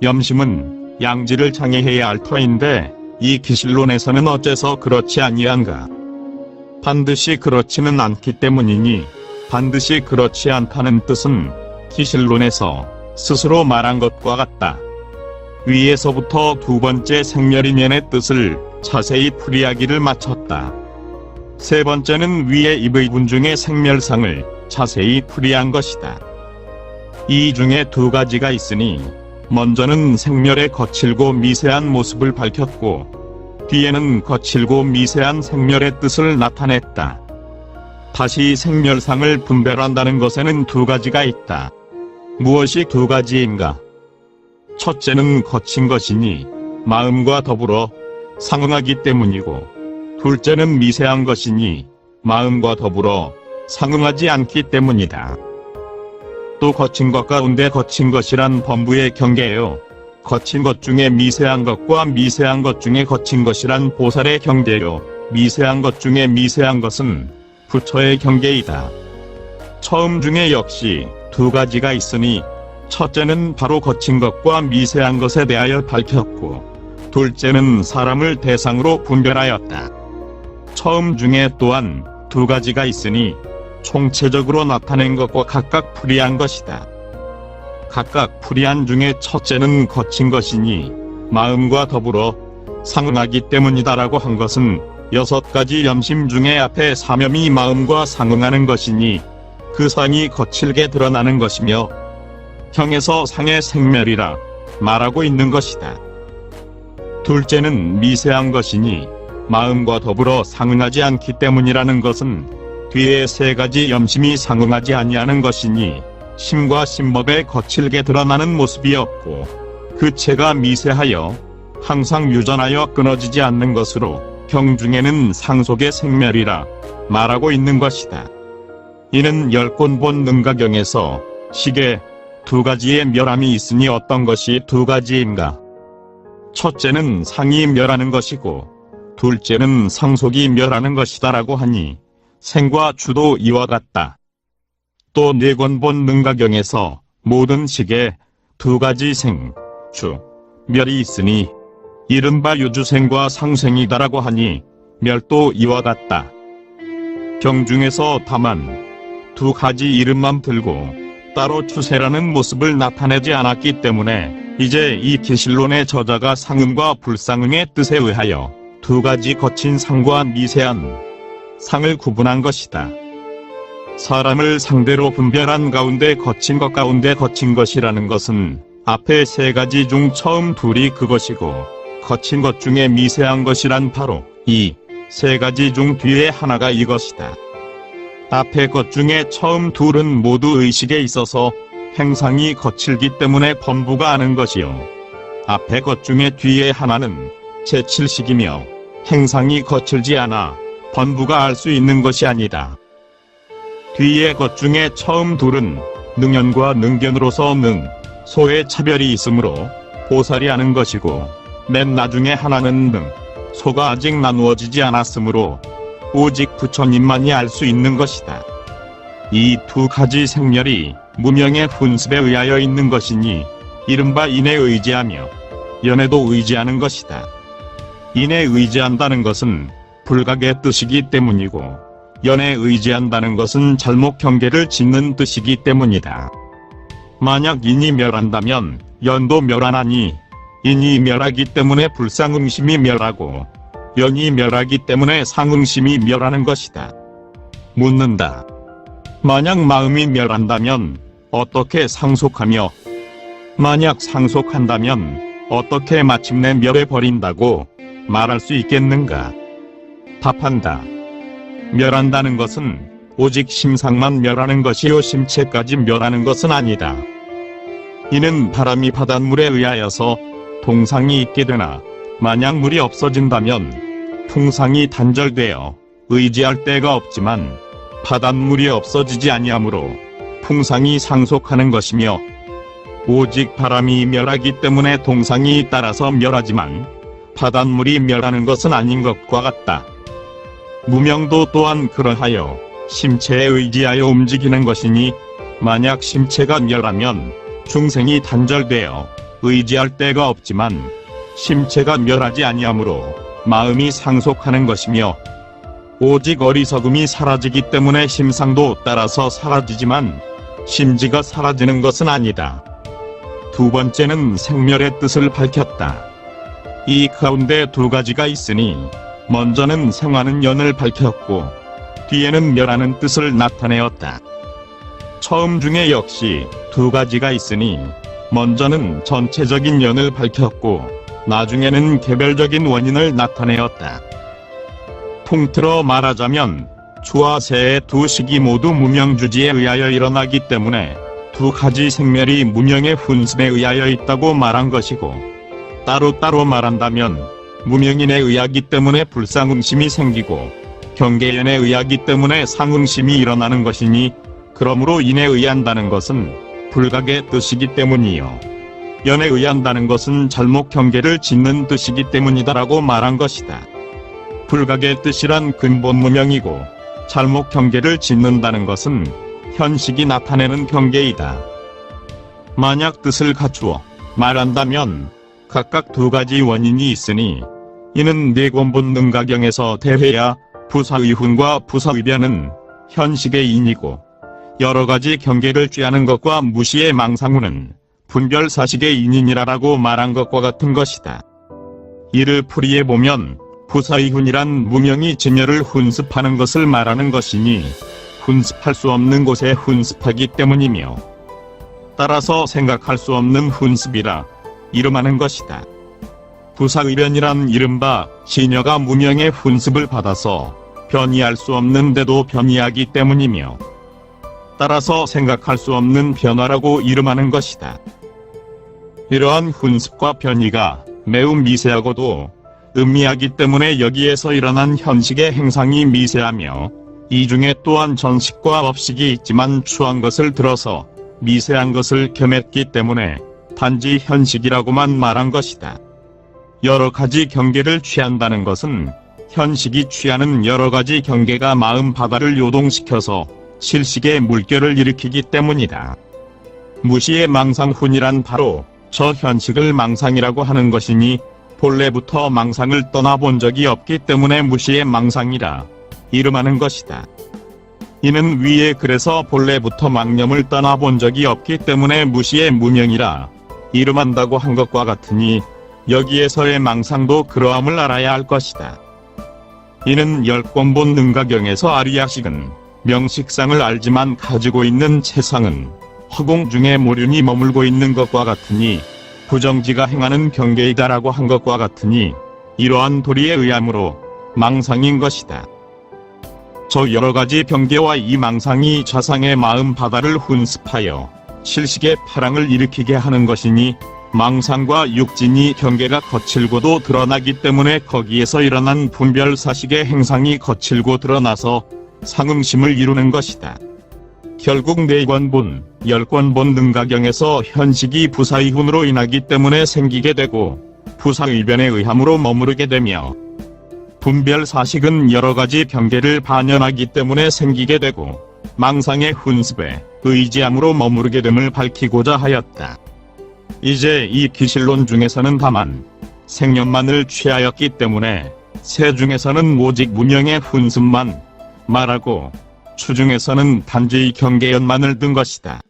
염심은 양지를 장애해야 할 터인데 이 기실론에서는 어째서 그렇지 아니한가? 반드시 그렇지는 않기 때문이니 반드시 그렇지 않다는 뜻은 기실론에서 스스로 말한 것과 같다. 위에서부터 두 번째 생멸인연의 뜻을 자세히 풀이하기를 마쳤다. 세 번째는 위의 입의 분중의 생멸상을 자세히 풀이한 것이다. 이 중에 두 가지가 있으니 먼저는 생멸의 거칠고 미세한 모습을 밝혔고 뒤에는 거칠고 미세한 생멸의 뜻을 나타냈다. 다시 생멸상을 분별한다는 것에는 두 가지가 있다. 무엇이 두 가지인가? 첫째는 거친 것이니 마음과 더불어 상응하기 때문이고 둘째는 미세한 것이니 마음과 더불어 상응하지 않기 때문이다. 또 거친 것 가운데 거친 것이란 범부의 경계요. 거친 것 중에 미세한 것과 미세한 것 중에 거친 것이란 보살의 경계요. 미세한 것 중에 미세한 것은 부처의 경계이다. 처음 중에 역시 두 가지가 있으니 첫째는 바로 거친 것과 미세한 것에 대하여 밝혔고 둘째는 사람을 대상으로 분별하였다. 처음 중에 또한 두 가지가 있으니 총체적으로 나타낸 것과 각각 불이한 것이다. 각각 불이한 중에 첫째는 거친 것이니 마음과 더불어 상응하기 때문이다라고 한 것은 6가지 염심 중에 앞에 사념이 마음과 상응하는 것이니 그 상이 거칠게 드러나는 것이며 형에서 상의 생멸이라 말하고 있는 것이다. 둘째는 미세한 것이니 마음과 더불어 상응하지 않기 때문이라는 것은 뒤에 3가지 염심이 상응하지 아니하는 것이니 심과 심법에 거칠게 드러나는 모습이었고 그 체가 미세하여 항상 유전하여 끊어지지 않는 것으로 경중에는 상속의 생멸이라 말하고 있는 것이다. 이는 열권본 능가경에서 시계 2가지의 멸함이 있으니 어떤 것이 2가지인가? 첫째는 상이 멸하는 것이고 둘째는 상속이 멸하는 것이다라고 하니 생과 주도 이와 같다. 또 뇌권본 능가경에서 모든 식에 2가지 생, 주, 멸이 있으니 이른바 유주생과 상생이다라고 하니 멸도 이와 같다. 경중에서 다만 2가지 이름만 들고 따로 추세라는 모습을 나타내지 않았기 때문에 이제 이 계실론의 저자가 상응과 불상응의 뜻에 의하여 2가지 거친 상과 미세한 상을 구분한 것이다. 사람을 상대로 분별한 가운데 거친 것 가운데 거친 것이라는 것은 앞에 3가지 중 처음 2이 그것이고 거친 것 중에 미세한 것이란 바로 이 3가지 중 뒤에 하나가 이것이다. 앞에 것 중에 처음 2은 모두 의식에 있어서 행상이 거칠기 때문에 범부가 아는 것이요. 앞에 것 중에 뒤에 하나는 제7식이며 행상이 거칠지 않아 범부가 알 수 있는 것이 아니다. 뒤에 것 중에 처음 2은 능연과 능견으로서 능, 소의 차별이 있으므로 보살이 아는 것이고 맨 나중에 하나는 능, 소가 아직 나누어지지 않았으므로 오직 부처님만이 알 수 있는 것이다. 이 2가지 생멸이 무명의 훈습에 의하여 있는 것이니 이른바 인에 의지하며 연에도 의지하는 것이다. 인에 의지한다는 것은 불각의 뜻이기 때문이고 연에 의지한다는 것은 잘못 경계를 짓는 뜻이기 때문이다. 만약 인이 멸한다면 연도 멸하나니 인이 멸하기 때문에 불상응심이 멸하고 연이 멸하기 때문에 상응심이 멸하는 것이다. 묻는다. 만약 마음이 멸한다면 어떻게 상속하며 만약 상속한다면 어떻게 마침내 멸해버린다고 말할 수 있겠는가? 답한다. 멸한다는 것은 오직 심상만 멸하는 것이요 심체까지 멸하는 것은 아니다. 이는 바람이 바닷물에 의하여서 동상이 있게 되나 만약 물이 없어진다면 풍상이 단절되어 의지할 데가 없지만 바닷물이 없어지지 아니하므로 풍상이 상속하는 것이며 오직 바람이 멸하기 때문에 동상이 따라서 멸하지만 바닷물이 멸하는 것은 아닌 것과 같다. 무명도 또한 그러하여 심체에 의지하여 움직이는 것이니 만약 심체가 멸하면 중생이 단절되어 의지할 데가 없지만 심체가 멸하지 아니하므로 마음이 상속하는 것이며 오직 어리석음이 사라지기 때문에 심상도 따라서 사라지지만 심지가 사라지는 것은 아니다. 2번째는 생멸의 뜻을 밝혔다. 이 가운데 2가지가 있으니 먼저는 생하는 연을 밝혔고 뒤에는 멸하는 뜻을 나타내었다. 처음 중에 역시 2가지가 있으니 먼저는 전체적인 연을 밝혔고 나중에는 개별적인 원인을 나타내었다. 통틀어 말하자면 주와 세의 2식이 모두 무명주지에 의하여 일어나기 때문에 2가지 생멸이 무명의 훈습에 의하여 있다고 말한 것이고 따로따로 말한다면 무명인에 의하기 때문에 불상응심이 생기고 경계연에 의하기 때문에 상응심이 일어나는 것이니 그러므로 인에 의한다는 것은 불각의 뜻이기 때문이요 연에 의한다는 것은 잘못 경계를 짓는 뜻이기 때문이다라고 말한 것이다. 불각의 뜻이란 근본 무명이고 잘못 경계를 짓는다는 것은 현식이 나타내는 경계이다. 만약 뜻을 갖추어 말한다면 각각 두 가지 원인이 있으니 이는 내권본 능가경에서 대회야 부사의훈과 부사의변은 현식의 인이고 여러 가지 경계를 취하는 것과 무시의 망상훈은 분별사식의 인인이라고 말한 것과 같은 것이다. 이를 풀이해 보면 부사의훈이란 무명이 진열을 훈습하는 것을 말하는 것이니 훈습할 수 없는 곳에 훈습하기 때문이며 따라서 생각할 수 없는 훈습이라 이름하는 것이다. 부사의변이란 이른바 진여가 무명의 훈습을 받아서 변이할 수 없는데도 변이하기 때문이며 따라서 생각할 수 없는 변화라고 이름하는 것이다. 이러한 훈습과 변이가 매우 미세하고도 음미하기 때문에 여기에서 일어난 현식의 행상이 미세하며 이 중에 또한 전식과 업식이 있지만 추한 것을 들어서 미세한 것을 겸했기 때문에 단지 현식이라고만 말한 것이다. 여러 가지 경계를 취한다는 것은 현식이 취하는 여러 가지 경계가 마음 바다를 요동시켜서 실식의 물결을 일으키기 때문이다. 무시의 망상훈이란 바로 저 현식을 망상이라고 하는 것이니 본래부터 망상을 떠나본 적이 없기 때문에 무시의 망상이라 이름하는 것이다. 이는 위에 그래서 본래부터 망념을 떠나본 적이 없기 때문에 무시의 무명이라 이름한다고 한 것과 같으니 여기에서의 망상도 그러함을 알아야 할 것이다. 이는 열권본 능가경에서 아리야식은 명식상을 알지만 가지고 있는 체상은 허공 중에 모륜이 머물고 있는 것과 같으니 부정지가 행하는 경계이다라고 한 것과 같으니 이러한 도리에 의함으로 망상인 것이다. 저 여러 가지 경계와 이 망상이 좌상의 마음 바다를 훈습하여 실식의 파랑을 일으키게 하는 것이니 망상과 육진이 경계가 거칠고도 드러나기 때문에 거기에서 일어난 분별사식의 행상이 거칠고 드러나서 상응심을 이루는 것이다. 결국 내권본, 열권본 능가경에서 현식이 부사의훈으로 인하기 때문에 생기게 되고 부사의변에 의함으로 머무르게 되며 분별사식은 여러 가지 경계를 반연하기 때문에 생기게 되고 망상의 훈습에 의지함으로 머무르게 됨을 밝히고자 하였다. 이제 이 기실론 중에서는 다만 생년만을 취하였기 때문에 세 중에서는 오직 무명의 훈습만 말하고 추중에서는 단지 경계연만을 든 것이다.